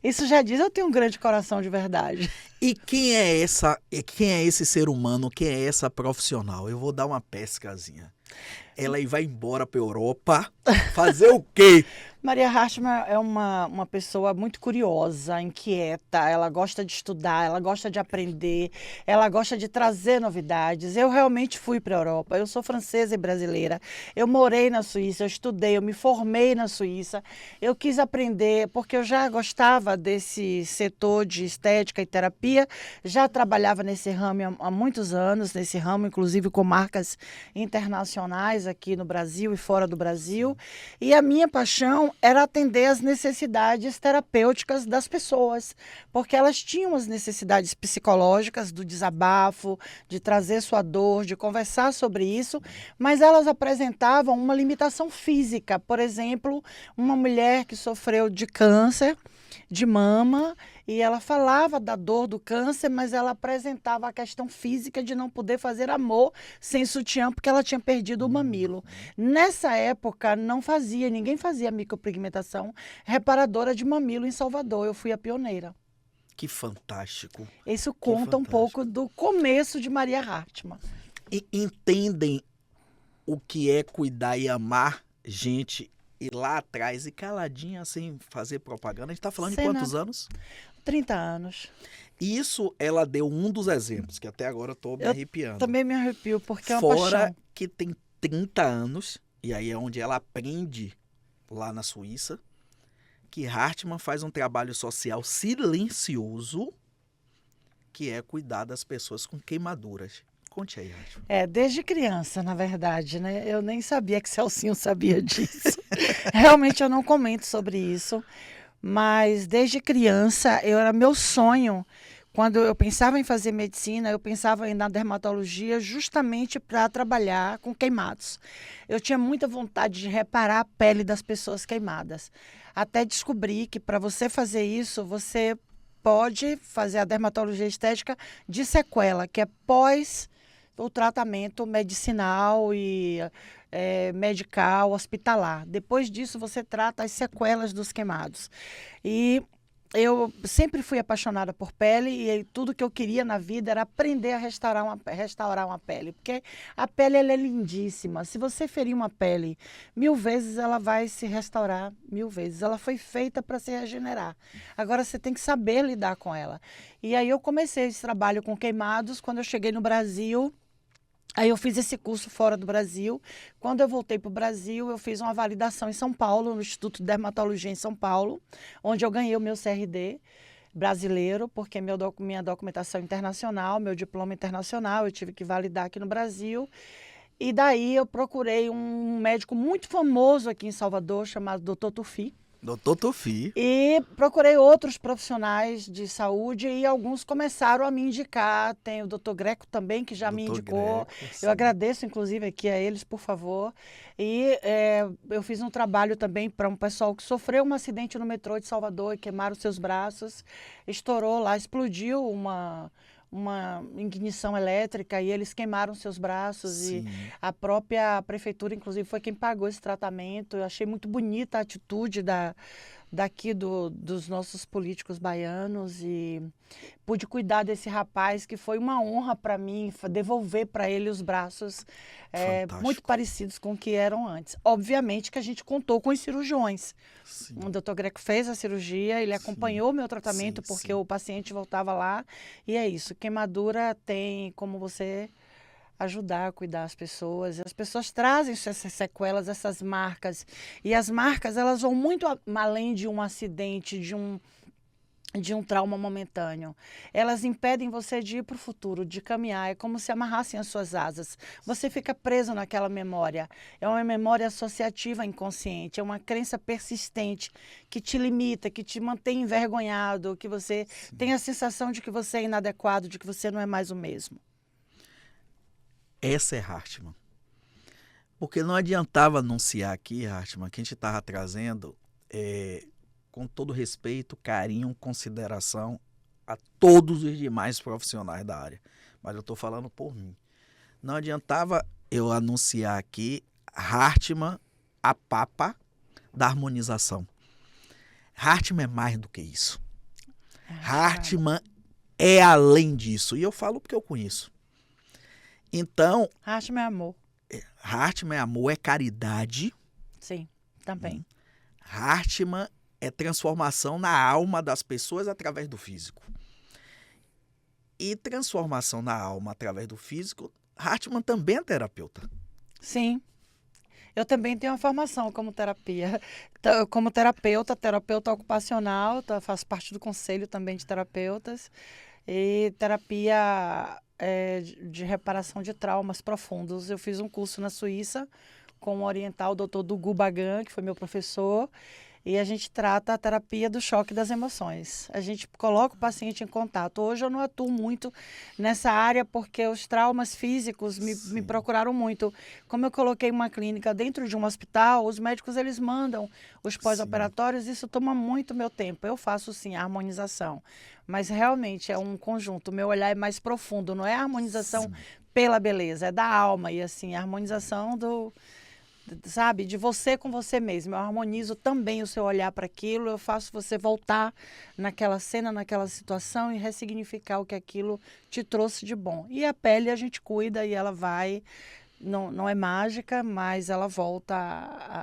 Isso já diz, eu tenho um grande coração de verdade. E quem é esse ser humano, quem é essa profissional? Eu vou dar uma pescazinha. Ela vai embora para a Europa fazer o quê? Maria Hartmann é uma pessoa muito curiosa, inquieta, ela gosta de estudar, ela gosta de aprender, ela gosta de trazer novidades. Eu realmente fui para a Europa, eu sou francesa e brasileira, eu morei na Suíça, eu estudei, eu me formei na Suíça, eu quis aprender, porque eu já gostava desse setor de estética e terapia, já trabalhava nesse ramo há muitos anos, nesse ramo inclusive com marcas internacionais aqui no Brasil e fora do Brasil, e a minha paixão era atender às necessidades terapêuticas das pessoas, porque elas tinham as necessidades psicológicas do desabafo, de trazer sua dor, de conversar sobre isso, mas elas apresentavam uma limitação física. Por exemplo, uma mulher que sofreu de câncer, de mama, e ela falava da dor do câncer, mas ela apresentava a questão física de não poder fazer amor sem sutiã, porque ela tinha perdido o mamilo. Nessa época, não fazia, ninguém fazia micropigmentação reparadora de mamilo em Salvador. Eu fui a pioneira. Que fantástico. Isso Que conta um fantástico. pouco do começo de Maria Hartmann. E entendem o que é cuidar e amar gente e lá atrás e caladinha sem fazer propaganda. A gente tá falando de Sem quantos anos? 30 anos. E isso ela deu um dos exemplos, que até agora eu tô me Eu arrepiando. Também me arrepio, porque é uma Fora paixão. que tem 30 anos, e aí é onde ela aprende lá na Suíça, que Hartmann faz um trabalho social silencioso, que é cuidar das pessoas com queimaduras. Conte aí, Hartmann. Desde criança, na verdade, né? Eu nem sabia que Celcinho sabia disso. Realmente eu não comento sobre isso, mas desde criança era meu sonho. Quando eu pensava em fazer medicina, eu pensava na dermatologia justamente para trabalhar com queimados. Eu tinha muita vontade de reparar a pele das pessoas queimadas. Até descobri que para você fazer isso, você pode fazer a dermatologia estética de sequela, que é pós o tratamento medicinal e medical, hospitalar. Depois disso, você trata as sequelas dos queimados. E eu sempre fui apaixonada por pele e tudo que eu queria na vida era aprender a restaurar uma pele, porque a pele ela é lindíssima. Se você ferir uma pele 1000 vezes, ela vai se restaurar 1000 vezes. Ela foi feita para se regenerar. Agora você tem que saber lidar com ela. E aí eu comecei esse trabalho com queimados quando eu cheguei no Brasil. Aí eu fiz esse curso fora do Brasil. Quando eu voltei para o Brasil, eu fiz uma validação em São Paulo, no Instituto de Dermatologia em São Paulo, onde eu ganhei o meu CRD brasileiro, porque minha documentação internacional, meu diploma internacional, eu tive que validar aqui no Brasil. E daí eu procurei um médico muito famoso aqui em Salvador, chamado Dr. Tufi. Doutor Tufi. E procurei outros profissionais de saúde e alguns começaram a me indicar. Tem o Dr. Greco também, que já me Doutor indicou. Greco, sim. Eu agradeço, inclusive, aqui a eles, por favor. E eu fiz um trabalho também para um pessoal que sofreu um acidente no metrô de Salvador e queimaram seus braços. Estourou lá, explodiu uma ignição elétrica e eles queimaram seus braços. Sim. E a própria prefeitura, inclusive, foi quem pagou esse tratamento. Eu achei muito bonita a atitude daqui dos nossos políticos baianos e pude cuidar desse rapaz, que foi uma honra para mim devolver para ele os braços muito parecidos com o que eram antes. Obviamente que a gente contou com os cirurgiões. Sim. O Dr. Greco fez a cirurgia, ele acompanhou o meu tratamento porque o paciente voltava lá. E é isso, queimadura tem como você ajudar a cuidar as pessoas. As pessoas trazem essas sequelas, essas marcas. E as marcas, elas vão muito além de um acidente, de um trauma momentâneo. Elas impedem você de ir para o futuro, de caminhar. É como se amarrassem as suas asas. Você fica preso naquela memória. É uma memória associativa inconsciente, é uma crença persistente que te limita, que te mantém envergonhado, que você tem a sensação de que você é inadequado, de que você não é mais o mesmo. Essa é Hartmann. Porque não adiantava anunciar aqui, Hartmann, que a gente estava trazendo, com todo respeito, carinho, consideração a todos os demais profissionais da área. Mas eu estou falando por mim. Não adiantava eu anunciar aqui Hartmann, a papa da harmonização. Hartmann é mais do que isso. Hartmann é além disso. E eu falo porque eu conheço. Então, Hartmann é amor. Hartmann é amor, é caridade. Sim, também. Hartmann é transformação na alma das pessoas através do físico. E transformação na alma através do físico, Hartmann também é terapeuta. Sim. Eu também tenho uma formação como como terapeuta ocupacional, faço parte do conselho também de terapeutas. E terapia de reparação de traumas profundos. Eu fiz um curso na Suíça com o oriental Dr. Dugu Bagan, que foi meu professor, E a gente trata a terapia do choque das emoções. A gente coloca o paciente em contato. Hoje eu não atuo muito nessa área porque os traumas físicos me procuraram muito. Como eu coloquei uma clínica dentro de um hospital, os médicos eles mandam os pós-operatórios, isso toma muito meu tempo. Eu faço sim a harmonização, mas realmente é um conjunto. O meu olhar é mais profundo, não é a harmonização pela beleza, é da alma e assim, a harmonização sabe, de você com você mesmo. Eu harmonizo também o seu olhar para aquilo, eu faço você voltar naquela cena, naquela situação e ressignificar o que aquilo te trouxe de bom. E a pele a gente cuida e ela vai, não é mágica, mas ela volta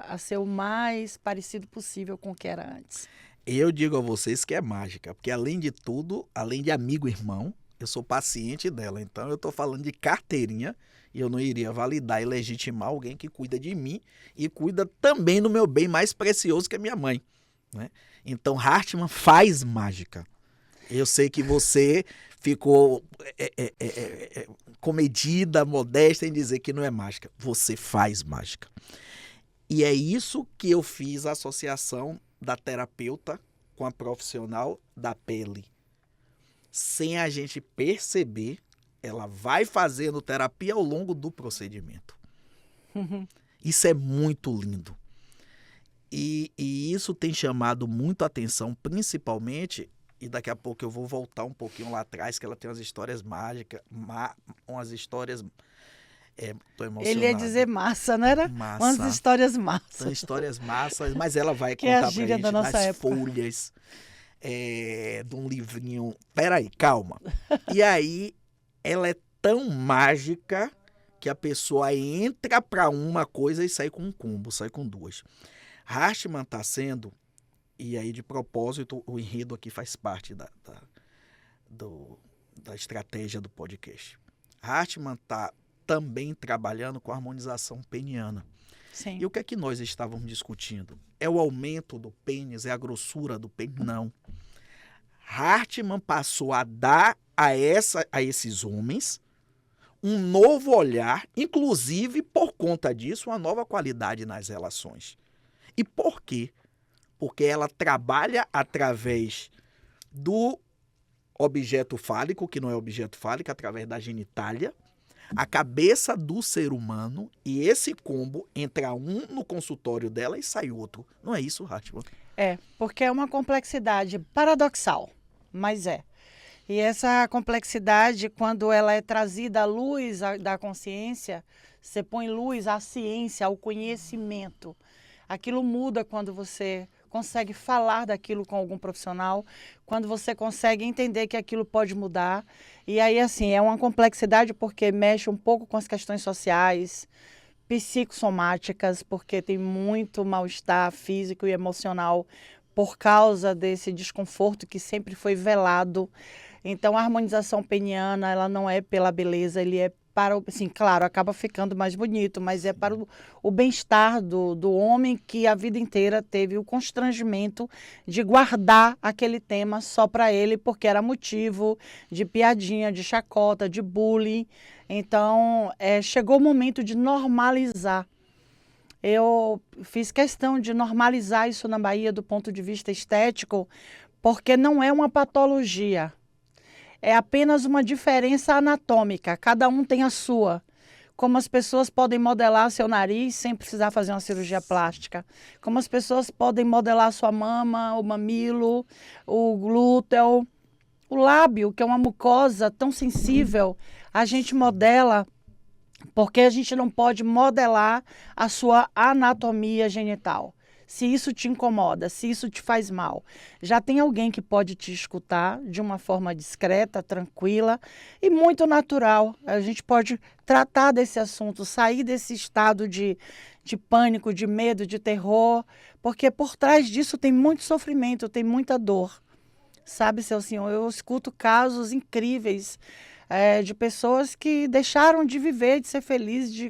a ser o mais parecido possível com o que era antes. Eu digo a vocês que é mágica, porque além de tudo, além de amigo e irmão, eu sou paciente dela. Então eu estou falando de carteirinha e eu não iria validar e legitimar alguém que cuida de mim e cuida também do meu bem mais precioso, que é minha mãe, né? Então Hartmann faz mágica. Eu sei que você ficou comedida, modesta em dizer que não é mágica. Você faz mágica. E é isso que eu fiz a associação da terapeuta com a profissional da pele. Sem a gente perceber, ela vai fazendo terapia ao longo do procedimento. Isso é muito lindo. E isso tem chamado muito a atenção, principalmente, e daqui a pouco eu vou voltar um pouquinho lá atrás, que ela tem umas histórias mágicas, umas histórias... tô emocionado. Ele ia dizer massa, não era? Massa. Umas histórias massas. São histórias massas, mas ela vai Que é a contar pra gíria gente da nossa das época. folhas de um livrinho. Peraí, calma. E aí, ela é tão mágica que a pessoa entra pra uma coisa e sai com um combo, sai com duas. Hartmann tá sendo, e aí de propósito, o enredo aqui faz parte da estratégia do podcast. Hartmann tá também trabalhando com a harmonização peniana. Sim. E o que é que nós estávamos discutindo? É o aumento do pênis? É a grossura do pênis? Não. Hartmann passou a dar a esses homens um novo olhar, inclusive, por conta disso, uma nova qualidade nas relações. E por quê? Porque ela trabalha através do objeto fálico, que não é objeto fálico, através da genitália, a cabeça do ser humano, e esse combo entra um no consultório dela e sai outro. Não é isso, Hartmann? É, porque é uma complexidade paradoxal, mas é. E essa complexidade, quando ela é trazida à luz da consciência, você põe luz à ciência, ao conhecimento. Aquilo muda quando você consegue falar daquilo com algum profissional, quando você consegue entender que aquilo pode mudar. E aí, assim, é uma complexidade porque mexe um pouco com as questões sociais, psicossomáticas, porque tem muito mal-estar físico e emocional por causa desse desconforto que sempre foi velado. Então, a harmonização peniana, ela não é pela beleza, ele é para, assim, claro, acaba ficando mais bonito, mas é para o bem-estar do homem que a vida inteira teve o constrangimento de guardar aquele tema só para ele, porque era motivo de piadinha, de chacota, de bullying. Então, chegou o momento de normalizar. Eu fiz questão de normalizar isso na Bahia do ponto de vista estético, porque não é uma patologia. É apenas uma diferença anatômica, cada um tem a sua. Como as pessoas podem modelar seu nariz sem precisar fazer uma cirurgia plástica. Como as pessoas podem modelar sua mama, o mamilo, o glúteo, o lábio, que é uma mucosa tão sensível, a gente modela porque a gente não pode modelar a sua anatomia genital. Se isso te incomoda, se isso te faz mal, já tem alguém que pode te escutar de uma forma discreta, tranquila e muito natural. A gente pode tratar desse assunto, sair desse estado de pânico, de medo, de terror, porque por trás disso tem muito sofrimento, tem muita dor. Sabe, seu senhor, eu escuto casos incríveis de pessoas que deixaram de viver, de ser felizes, de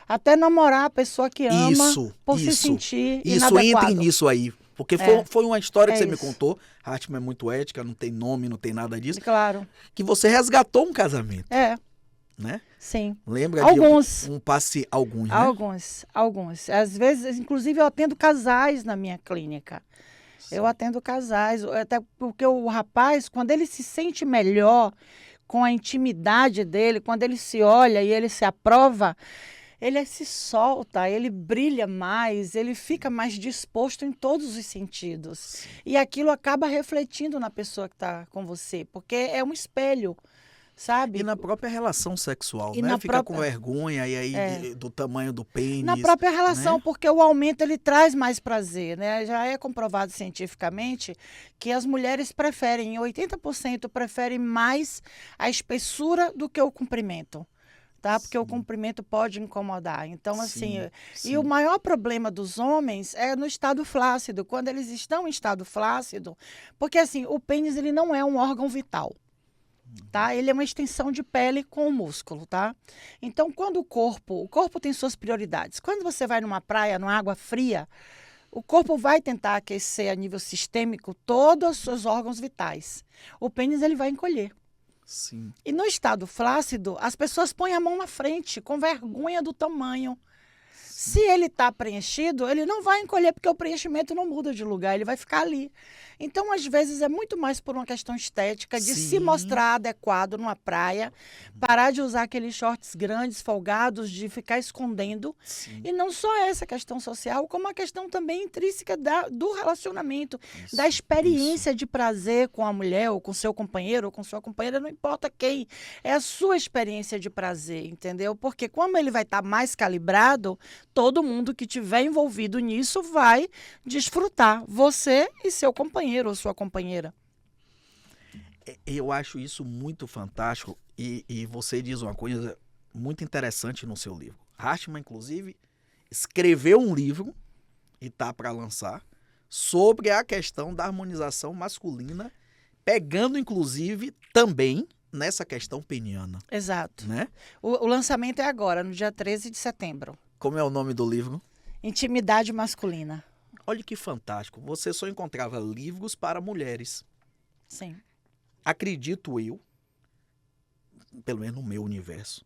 até namorar a pessoa que ama por se sentir inadequado. Isso, entre nisso aí. Porque foi uma história que você me isso. contou. Hartmann é muito ética, não tem nome, não tem nada disso. Claro. Que você resgatou um casamento. né? Sim. Lembra Alguns. de um paciente, alguns, né? Alguns. Às vezes, inclusive, eu atendo casais na minha clínica. Eu atendo casais, até porque o rapaz, quando ele se sente melhor com a intimidade dele, quando ele se olha e ele se aprova, ele se solta, ele brilha mais, ele fica mais disposto em todos os sentidos. Sim. E aquilo acaba refletindo na pessoa que está com você, porque é um espelho, sabe? E na própria relação sexual, E né? na Fica própria- com vergonha e aí É. do tamanho do pênis. Na própria relação, né? porque o aumento ele traz mais prazer, né? Já é comprovado cientificamente que as mulheres preferem, 80% preferem mais a espessura do que o comprimento, tá? Porque o comprimento pode incomodar. Então, assim, Sim, e o maior problema dos homens é no estado flácido, quando eles estão em estado flácido, porque assim, o pênis ele não é um órgão vital. Tá? Ele é uma extensão de pele com o músculo, tá? Então, quando o corpo tem suas prioridades. Quando você vai numa praia, numa água fria, o corpo vai tentar aquecer a nível sistêmico todos os seus órgãos vitais. O pênis ele vai encolher. Sim. E no estado flácido, as pessoas põem a mão na frente, com vergonha do tamanho. Se ele está preenchido, ele não vai encolher, porque o preenchimento não muda de lugar, ele vai ficar ali. Então, às vezes, é muito mais por uma questão estética, de se Sim. mostrar adequado numa praia, parar de usar aqueles shorts grandes, folgados, de ficar escondendo. Sim. E não só essa questão social, como a questão também intrínseca do relacionamento, Isso, da experiência de prazer com a mulher, ou com seu companheiro, ou com sua companheira, não importa quem. É a sua experiência de prazer, entendeu? Porque como ele vai estar mais calibrado, todo mundo que tiver envolvido nisso vai desfrutar, você e seu companheiro ou sua companheira. Eu acho isso muito fantástico e você diz uma coisa muito interessante no seu livro. Hartmann, inclusive, escreveu um livro e tá para lançar sobre a questão da harmonização masculina, pegando inclusive também nessa questão peniana, Exato. né? O lançamento é agora, no dia 13 de setembro. Como é o nome do livro? Intimidade masculina. Olha que fantástico. Você só encontrava livros para mulheres. Sim. Acredito eu, pelo menos no meu universo,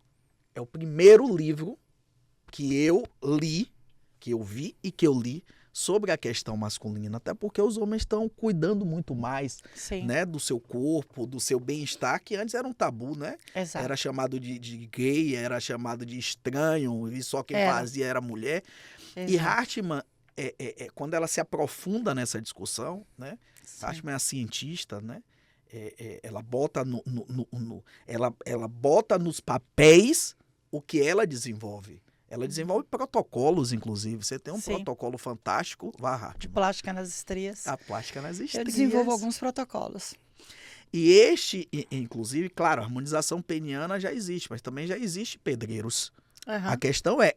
é o primeiro livro que eu li, que eu vi e que eu li sobre a questão masculina, até porque os homens estão cuidando muito mais, Sim. né, do seu corpo, do seu bem-estar, que antes era um tabu, né? Exato. Era chamado de gay, era chamado de estranho, e só quem fazia era mulher. Exato. E Hartmann, quando ela se aprofunda nessa discussão, né? Sim. Hartmann é a cientista, né? Ela bota ela bota nos papéis o que ela desenvolve. Ela desenvolve protocolos, inclusive. Você tem um Sim. protocolo fantástico, vá, De Hartmann. plástica nas estrias. A plástica nas estrias. Eu desenvolvo alguns protocolos. E este, inclusive, claro, a harmonização peniana já existe, mas também já existe pedreiros. Aham. A questão é,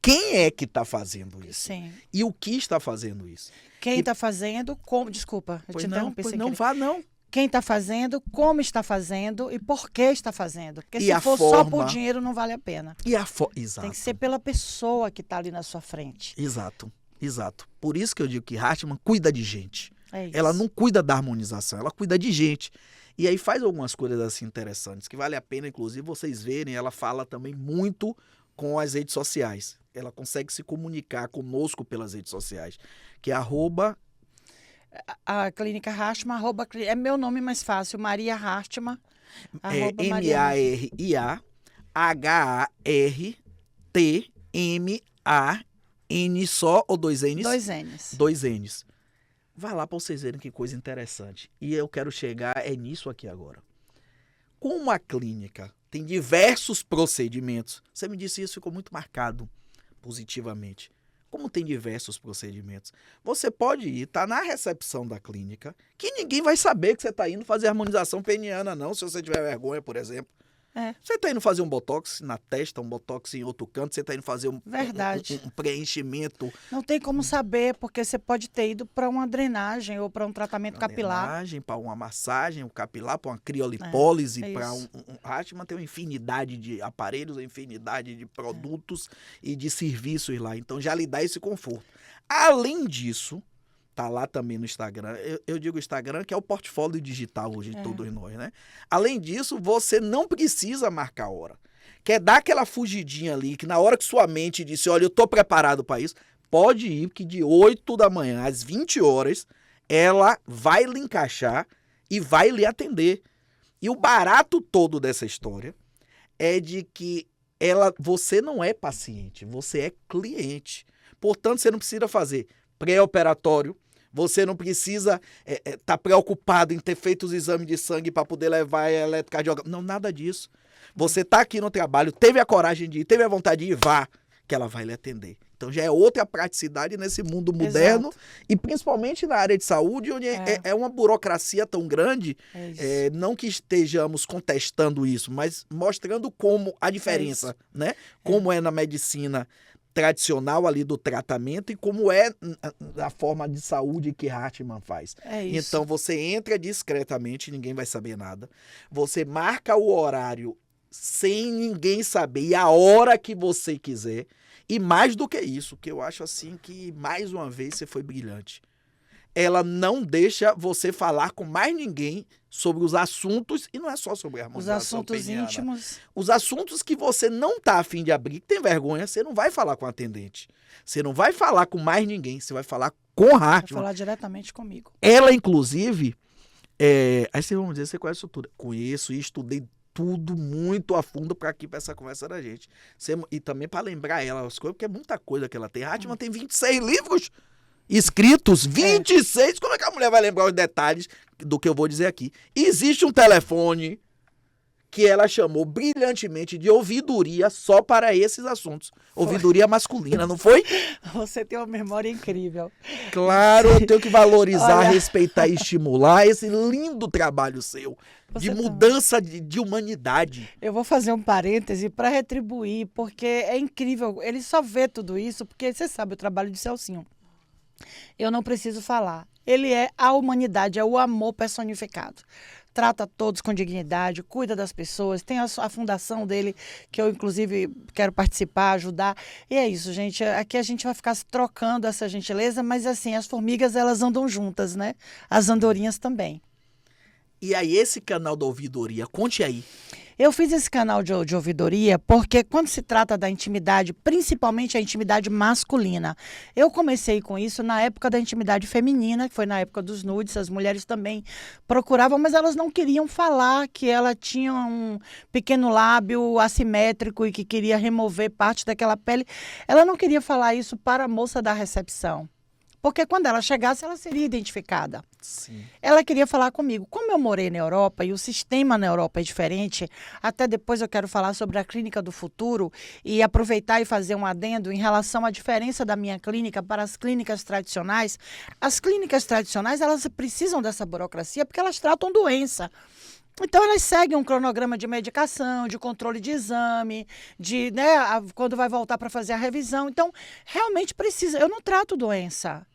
quem é que está fazendo isso? Sim. E o que está fazendo isso? Quem E- está fazendo, como... Desculpa, eu te interrompi pois sem não querer. vá não. Quem está fazendo, como está fazendo e por que está fazendo. Porque E se a for só por forma. dinheiro, não vale a pena. E exato. Tem que ser pela pessoa que está ali na sua frente. Exato, exato. Por isso que eu digo que Hartmann cuida de gente. É isso. Ela não cuida da harmonização, ela cuida de gente. E aí faz algumas coisas assim interessantes, que vale a pena, inclusive, vocês verem. Ela fala também muito com as redes sociais. Ela consegue se comunicar conosco pelas redes sociais, que é @ A clínica Hartmann, é meu nome mais fácil, Maria Hartmann. @ Maria MARIAHRTMAN só ou dois N's? 2 N's. Dois N's. Vai lá para vocês verem que coisa interessante. E eu quero chegar nisso aqui agora. Como a clínica tem diversos procedimentos, você me disse isso, ficou muito marcado positivamente. Como tem diversos procedimentos, você pode ir, tá na recepção da clínica, que ninguém vai saber que você está indo fazer harmonização peniana, não, se você tiver vergonha, por exemplo. É. Você está indo fazer um botox na testa, um botox em outro canto, você está indo fazer Verdade. um preenchimento. Não tem como saber, porque você pode ter ido para uma drenagem ou para um tratamento capilar. Para uma massagem, um capilar, para uma criolipólise, É para isso. Hartmann tem uma infinidade de aparelhos, uma infinidade de produtos e de serviços lá. Então já lhe dá esse conforto. Além disso, tá lá também no Instagram. Eu digo Instagram, que é o portfólio digital hoje de todos nós, né? Além disso, você não precisa marcar hora. Quer dar aquela fugidinha ali, que na hora que sua mente disse, olha, eu tô preparado para isso, pode ir, que de 8 da manhã às 20 horas, ela vai lhe encaixar e vai lhe atender. E o barato todo dessa história é de que você não é paciente, você é cliente. Portanto, você não precisa fazer pré-operatório, você não precisa estar preocupado em ter feito os exames de sangue para poder levar a eletrocardiograma. Não, nada disso. Você está aqui no trabalho, teve a coragem de ir, teve a vontade de ir, vá, que ela vai lhe atender. Então já é outra praticidade nesse mundo moderno. Exato. E principalmente na área de saúde, onde é uma burocracia tão grande, não que estejamos contestando isso, mas mostrando como a diferença, né? Como é na medicina tradicional ali do tratamento e como é a forma de saúde que Hartmann faz. Então você entra discretamente, ninguém vai saber nada. Você marca o horário sem ninguém saber e a hora que você quiser. E mais do que isso, que eu acho assim que mais uma vez você foi brilhante. Ela não deixa você falar com mais ninguém sobre os assuntos, e não é só sobre a harmonização os assuntos peniana. Íntimos. Os assuntos que você não tá a fim de abrir, que tem vergonha, você não vai falar com a atendente. Você não vai falar com mais ninguém, você vai falar com Hartmann. Vai falar diretamente comigo. Ela, inclusive, aí vocês vão dizer, você conhece isso tudo. Conheço e estudei tudo muito a fundo para essa conversa da gente. E também para lembrar ela as coisas, porque é muita coisa que ela tem. Hartmann tem 26 livros escritos, 26. Como é que a mulher vai lembrar os detalhes do que eu vou dizer aqui? Existe um telefone que ela chamou brilhantemente de ouvidoria só para esses assuntos. Ouvidoria masculina, não foi? Você tem uma memória incrível. Claro, eu tenho que valorizar, respeitar e estimular esse lindo trabalho seu de mudança de humanidade. Eu vou fazer um parêntese para retribuir, porque é incrível. Ele só vê tudo isso, porque você sabe o trabalho de Celcinho. Eu não preciso falar. Ele é a humanidade, é o amor personificado. Trata todos com dignidade, cuida das pessoas, tem a fundação dele, que eu, inclusive, quero participar, ajudar. E é isso, gente. Aqui a gente vai ficar trocando essa gentileza, mas assim, as formigas, elas andam juntas, né? As andorinhas também. E aí, esse canal da ouvidoria, conte aí. Eu fiz esse canal de ouvidoria porque quando se trata da intimidade, principalmente a intimidade masculina, eu comecei com isso na época da intimidade feminina, que foi na época dos nudes, as mulheres também procuravam, mas elas não queriam falar que ela tinha um pequeno lábio assimétrico e que queria remover parte daquela pele. Ela não queria falar isso para a moça da recepção. Porque quando ela chegasse, ela seria identificada. Sim. Ela queria falar comigo. Como eu morei na Europa e o sistema na Europa é diferente, até depois eu quero falar sobre a clínica do futuro e aproveitar e fazer um adendo em relação à diferença da minha clínica para as clínicas tradicionais. As clínicas tradicionais, elas precisam dessa burocracia porque elas tratam doença. Então, elas seguem um cronograma de medicação, de controle de exame, quando vai voltar para fazer a revisão. Então, realmente precisa. Eu não trato doença.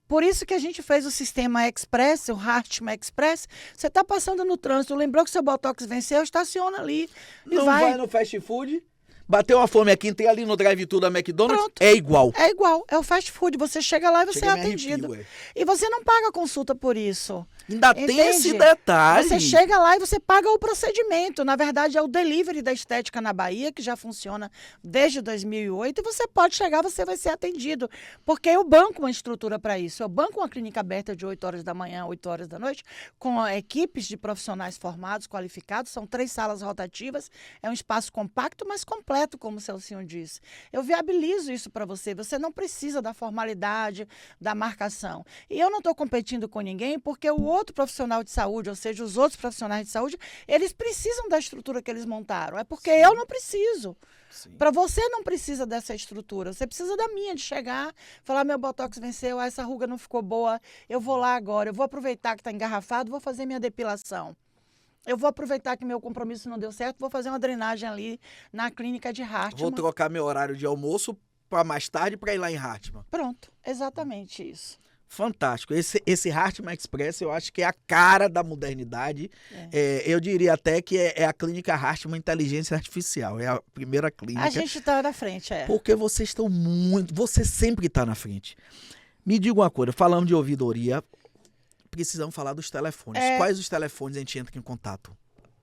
Por isso que a gente fez o sistema Express, o Hartmann Express. Você está passando no trânsito, lembrou que seu Botox venceu, estaciona ali. Não vai no fast food? Bateu uma fome aqui, tem ali no drive-thru da McDonald's, pronto. É igual. É igual, é o fast food. Você chega lá e você é atendido. E você não paga consulta por isso. Ainda tem esse detalhe. Você chega lá e você paga o procedimento. Na verdade, é o delivery da estética na Bahia, que já funciona desde 2008. E você pode chegar, você vai ser atendido. Porque eu banco uma estrutura para isso. Eu banco uma clínica aberta de 8 horas da manhã a 8 horas da noite, com equipes de profissionais formados, qualificados. São 3 salas rotativas. É um espaço compacto, mas completo, como o Celcinho disse. Eu viabilizo isso para você. Você não precisa da formalidade, da marcação. E eu não estou competindo com ninguém, porque o outro profissional de saúde, ou seja, os outros profissionais de saúde, eles precisam da estrutura que eles montaram. É porque eu não preciso. Para você não precisa dessa estrutura. Você precisa da minha, de chegar, falar, meu Botox venceu, essa ruga não ficou boa, eu vou lá agora, eu vou aproveitar que está engarrafado, vou fazer minha depilação. Eu vou aproveitar que meu compromisso não deu certo, vou fazer uma drenagem ali na clínica de Hartmann. Vou trocar meu horário de almoço para mais tarde para ir lá em Hartmann. Pronto, exatamente isso. Fantástico. Esse Hartmann Express, eu acho que é a cara da modernidade. Eu diria até que é a clínica Hartmann Inteligência Artificial. É a primeira clínica. A gente está na frente, Porque vocês estão muito... Você sempre está na frente. Me diga uma coisa, falamos de ouvidoria, precisamos falar dos telefones. Quais os telefones a gente entra em contato?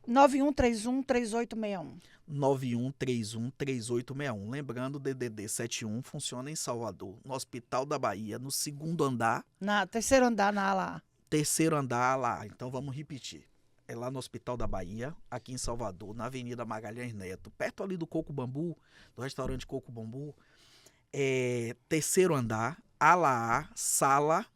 9131-3861. 9131-3861. Lembrando, o DDD 71 funciona em Salvador, no Hospital da Bahia, no 2º andar. Terceiro andar na ala A. Terceiro andar lá. Então vamos repetir. É lá no Hospital da Bahia, aqui em Salvador, na Avenida Magalhães Neto, perto ali do Coco Bambu, do restaurante Coco Bambu. Terceiro andar, ala A, sala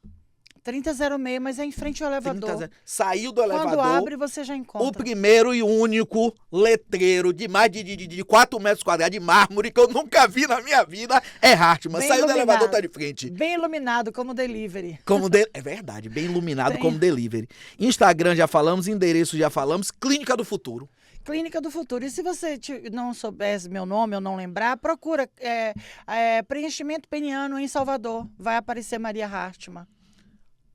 3006, mas é em frente ao elevador. Saiu do elevador. Quando abre, você já encontra. O primeiro e único letreiro de mais de 4 metros quadrados de mármore que eu nunca vi na minha vida é Hartmann. Bem Saiu iluminado. do elevador, tá de frente. Bem iluminado, como delivery. É verdade, bem iluminado como delivery. Instagram já falamos, endereço já falamos, Clínica do Futuro. Clínica do Futuro. E se você não soubesse meu nome ou não lembrar, procura preenchimento peniano em Salvador. Vai aparecer Maria Hartmann.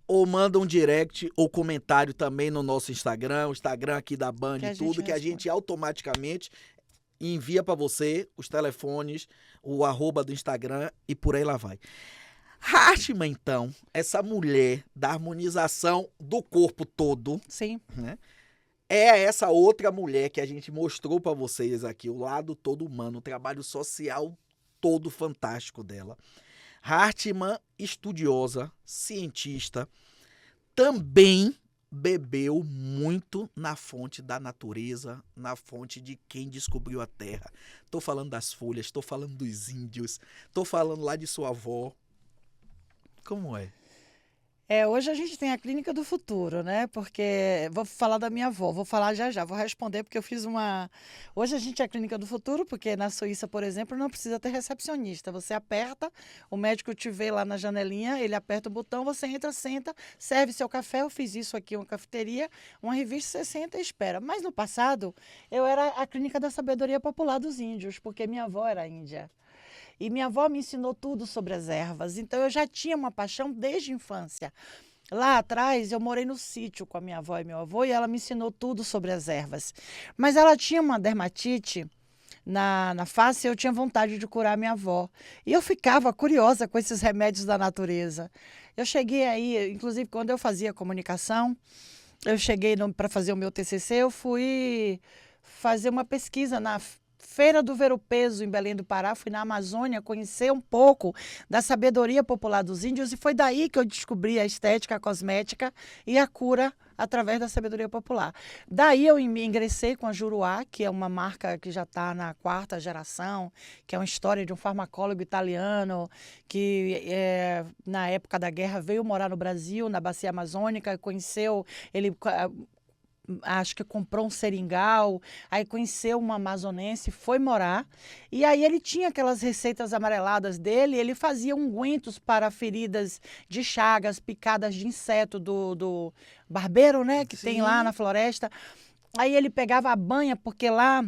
Ou manda um direct ou comentário também no nosso Instagram, o Instagram aqui da Band e tudo, que a gente automaticamente envia para você os telefones, o @ do Instagram e por aí lá vai. Hartmann, então, essa mulher da harmonização do corpo todo. Sim. Né? É essa outra mulher que a gente mostrou para vocês aqui, o lado todo humano, o trabalho social todo fantástico dela. Hartmann, estudiosa, cientista, também bebeu muito na fonte da natureza, na fonte de quem descobriu a terra. Tô falando das folhas, tô falando dos índios, tô falando lá de sua avó. Como é? Hoje a gente tem a Clínica do Futuro, né? Porque vou falar da minha avó, vou falar já, vou responder porque eu fiz uma... Hoje a gente é a Clínica do Futuro, porque na Suíça, por exemplo, não precisa ter recepcionista. Você aperta, o médico te vê lá na janelinha, ele aperta o botão, você entra, senta, serve seu café. Eu fiz isso aqui, uma cafeteria, uma revista, você senta e espera. Mas no passado, eu era a Clínica da Sabedoria Popular dos Índios, porque minha avó era índia. E minha avó me ensinou tudo sobre as ervas, então eu já tinha uma paixão desde a infância. Lá atrás, eu morei no sítio com a minha avó e meu avô e ela me ensinou tudo sobre as ervas. Mas ela tinha uma dermatite na face e eu tinha vontade de curar minha avó. E eu ficava curiosa com esses remédios da natureza. Eu cheguei aí, inclusive quando eu fazia comunicação, eu cheguei para fazer o meu TCC, eu fui fazer uma pesquisa na Feira do Ver-o-Peso, em Belém do Pará, fui na Amazônia conhecer um pouco da sabedoria popular dos índios e foi daí que eu descobri a estética, a cosmética e a cura através da sabedoria popular. Daí eu me ingressei com a Juruá, que é uma marca que já está na 4ª geração, que é uma história de um farmacólogo italiano que na época da guerra veio morar no Brasil, na Bacia Amazônica, conheceu, ele... acho que comprou um seringal, aí conheceu uma amazonense, foi morar, e aí ele tinha aquelas receitas amareladas dele, ele fazia ungüentos para feridas de chagas, picadas de inseto do barbeiro, né, que tem lá na floresta. Aí ele pegava a banha, porque lá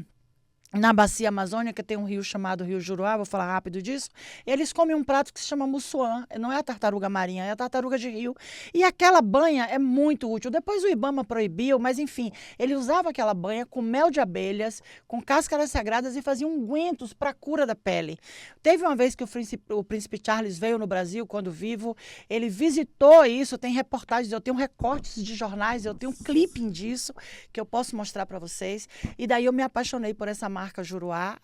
na Bacia Amazônica tem um rio chamado Rio Juruá, vou falar rápido disso, eles comem um prato que se chama mussuã, não é a tartaruga marinha, é a tartaruga de rio. E aquela banha é muito útil. Depois o Ibama proibiu, mas enfim, ele usava aquela banha com mel de abelhas, com cáscaras sagradas e fazia ungüentos para a cura da pele. Teve uma vez que o príncipe Charles veio no Brasil, quando vivo, ele visitou isso, tem reportagens, eu tenho recortes de jornais, eu tenho um clipping disso, que eu posso mostrar para vocês. E daí eu me apaixonei por essa marca Juruá.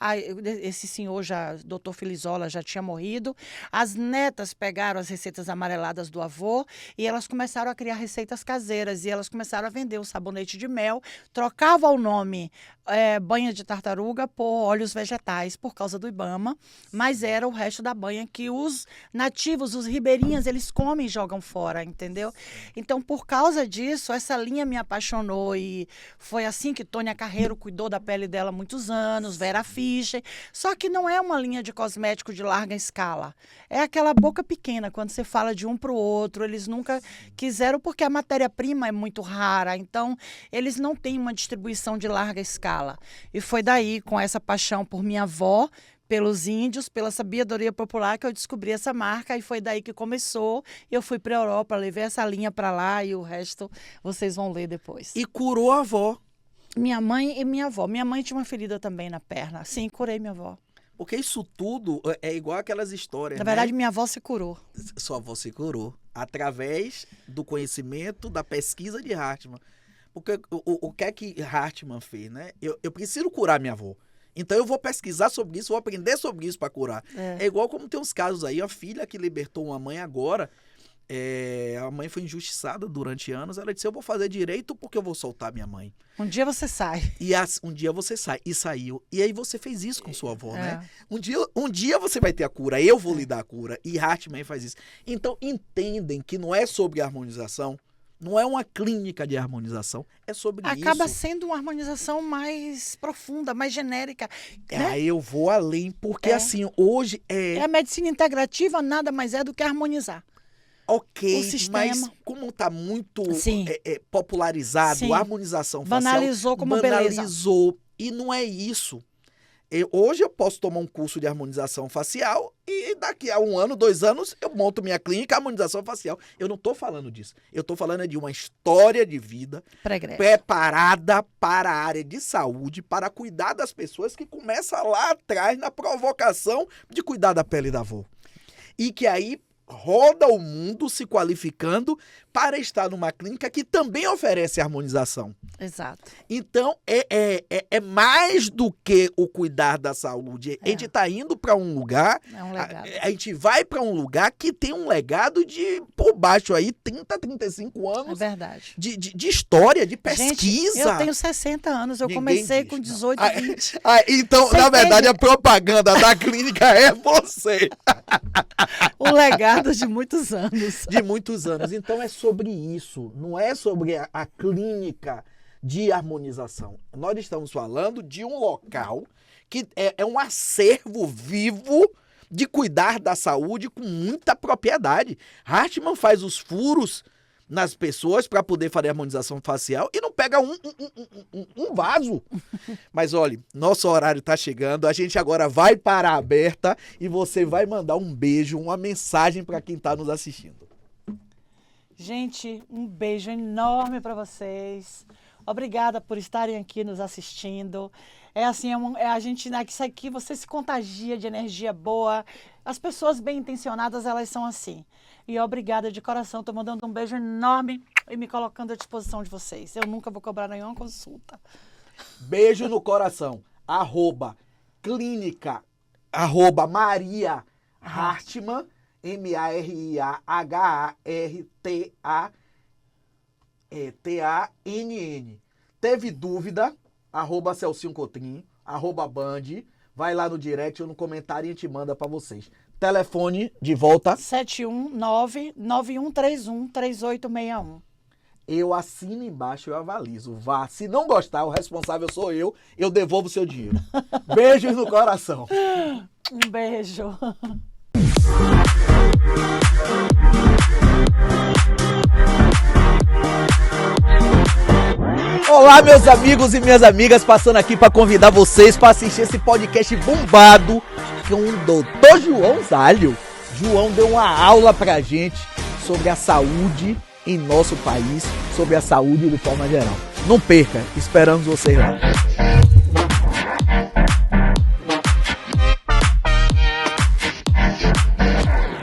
Esse senhor, doutor Filizola, já tinha morrido. As netas pegaram as receitas amareladas do avô e elas começaram a criar receitas caseiras e elas começaram a vender o sabonete de mel, trocava o nome banha de tartaruga por óleos vegetais por causa do Ibama, mas era o resto da banha que os nativos, os ribeirinhas, eles comem e jogam fora, entendeu? Então, por causa disso, essa linha me apaixonou e foi assim que Tônia Carreiro cuidou da pele dela há muitos anos, Vera Fischer, só que não é uma linha de cosmético de larga escala, é aquela boca pequena, quando você fala de um para o outro, eles nunca quiseram, porque a matéria-prima é muito rara, então eles não têm uma distribuição de larga escala. E foi daí, com essa paixão por minha avó, pelos índios, pela sabedoria popular, que eu descobri essa marca e foi daí que começou. Eu fui para a Europa, levei essa linha para lá e o resto vocês vão ler depois. E curou a avó. Minha mãe e minha avó. Minha mãe tinha uma ferida também na perna. Sim, curei minha avó. Porque isso tudo é igual aquelas histórias, Na verdade, né? minha avó se curou. Sua avó se curou através do conhecimento, da pesquisa de Hartmann. Porque o que é que Hartmann fez, né? Eu preciso curar minha avó. Então eu vou pesquisar sobre isso, vou aprender sobre isso para curar. É igual como tem uns casos aí, a filha que libertou uma mãe agora, a mãe foi injustiçada durante anos, ela disse, eu vou fazer direito porque eu vou soltar minha mãe. Um dia você sai. E um dia você sai, e saiu. E aí você fez isso com sua avó, né? Um dia você vai ter a cura, eu vou lhe dar a cura. E Hartmann faz isso. Então entendem que não é sobre harmonização, não é uma clínica de harmonização, é sobre Acaba isso. sendo uma harmonização mais profunda, mais genérica. Né? Aí eu vou além, porque assim, hoje A medicina integrativa nada mais é do que harmonizar. Ok, o sistema. mas como está muito Sim. popularizado, Sim. a harmonização facial Banalizou como beleza. banalizou. E não é isso. Hoje eu posso tomar um curso de harmonização facial e daqui a 1 ano, 2 anos, eu monto minha clínica harmonização facial. Eu não estou falando disso. Eu estou falando de uma história de vida preparada para a área de saúde, para cuidar das pessoas que começa lá atrás na provocação de cuidar da pele da avó. E que aí roda o mundo se qualificando para estar numa clínica que também oferece harmonização. Exato. Então, é mais do que o cuidar da saúde. A gente está indo para um lugar, a gente vai para um lugar que tem um legado de, por baixo aí, 30, 35 anos verdade. De história, de pesquisa. Gente, eu tenho 60 anos, eu comecei com 18, 20. Então, na verdade, a propaganda da clínica é você. O legado de muitos anos. De muitos anos. Então, é sobre isso. Não é sobre a clínica de harmonização. Nós estamos falando de um local que é um acervo vivo de cuidar da saúde com muita propriedade. Hartmann faz os furos nas pessoas para poder fazer harmonização facial e não pega um vaso. Mas olha, nosso horário está chegando, a gente agora vai para a aberta e você vai mandar um beijo, uma mensagem para quem está nos assistindo. Gente, um beijo enorme para vocês. Obrigada por estarem aqui nos assistindo. A gente, isso aqui, você se contagia de energia boa. As pessoas bem intencionadas, elas são assim. E obrigada de coração. Estou mandando um beijo enorme e me colocando à disposição de vocês. Eu nunca vou cobrar nenhuma consulta. Beijo no coração. @clínica, @Maria Hartmann, MARIAHARTANN. Teve dúvida? @Celcinho Cotrim, @Band. Vai lá no direct ou no comentário e a gente manda pra vocês. Telefone de volta. 719-9131-3861. Eu assino embaixo, eu avalizo. Vá. Se não gostar, o responsável sou eu devolvo o seu dinheiro. Beijos no coração. Um beijo. Olá, meus amigos e minhas amigas, passando aqui para convidar vocês para assistir esse podcast bombado com o Dr. João Zálio. João deu uma aula pra gente sobre a saúde em nosso país, sobre a saúde de forma geral. Não perca, esperamos vocês lá.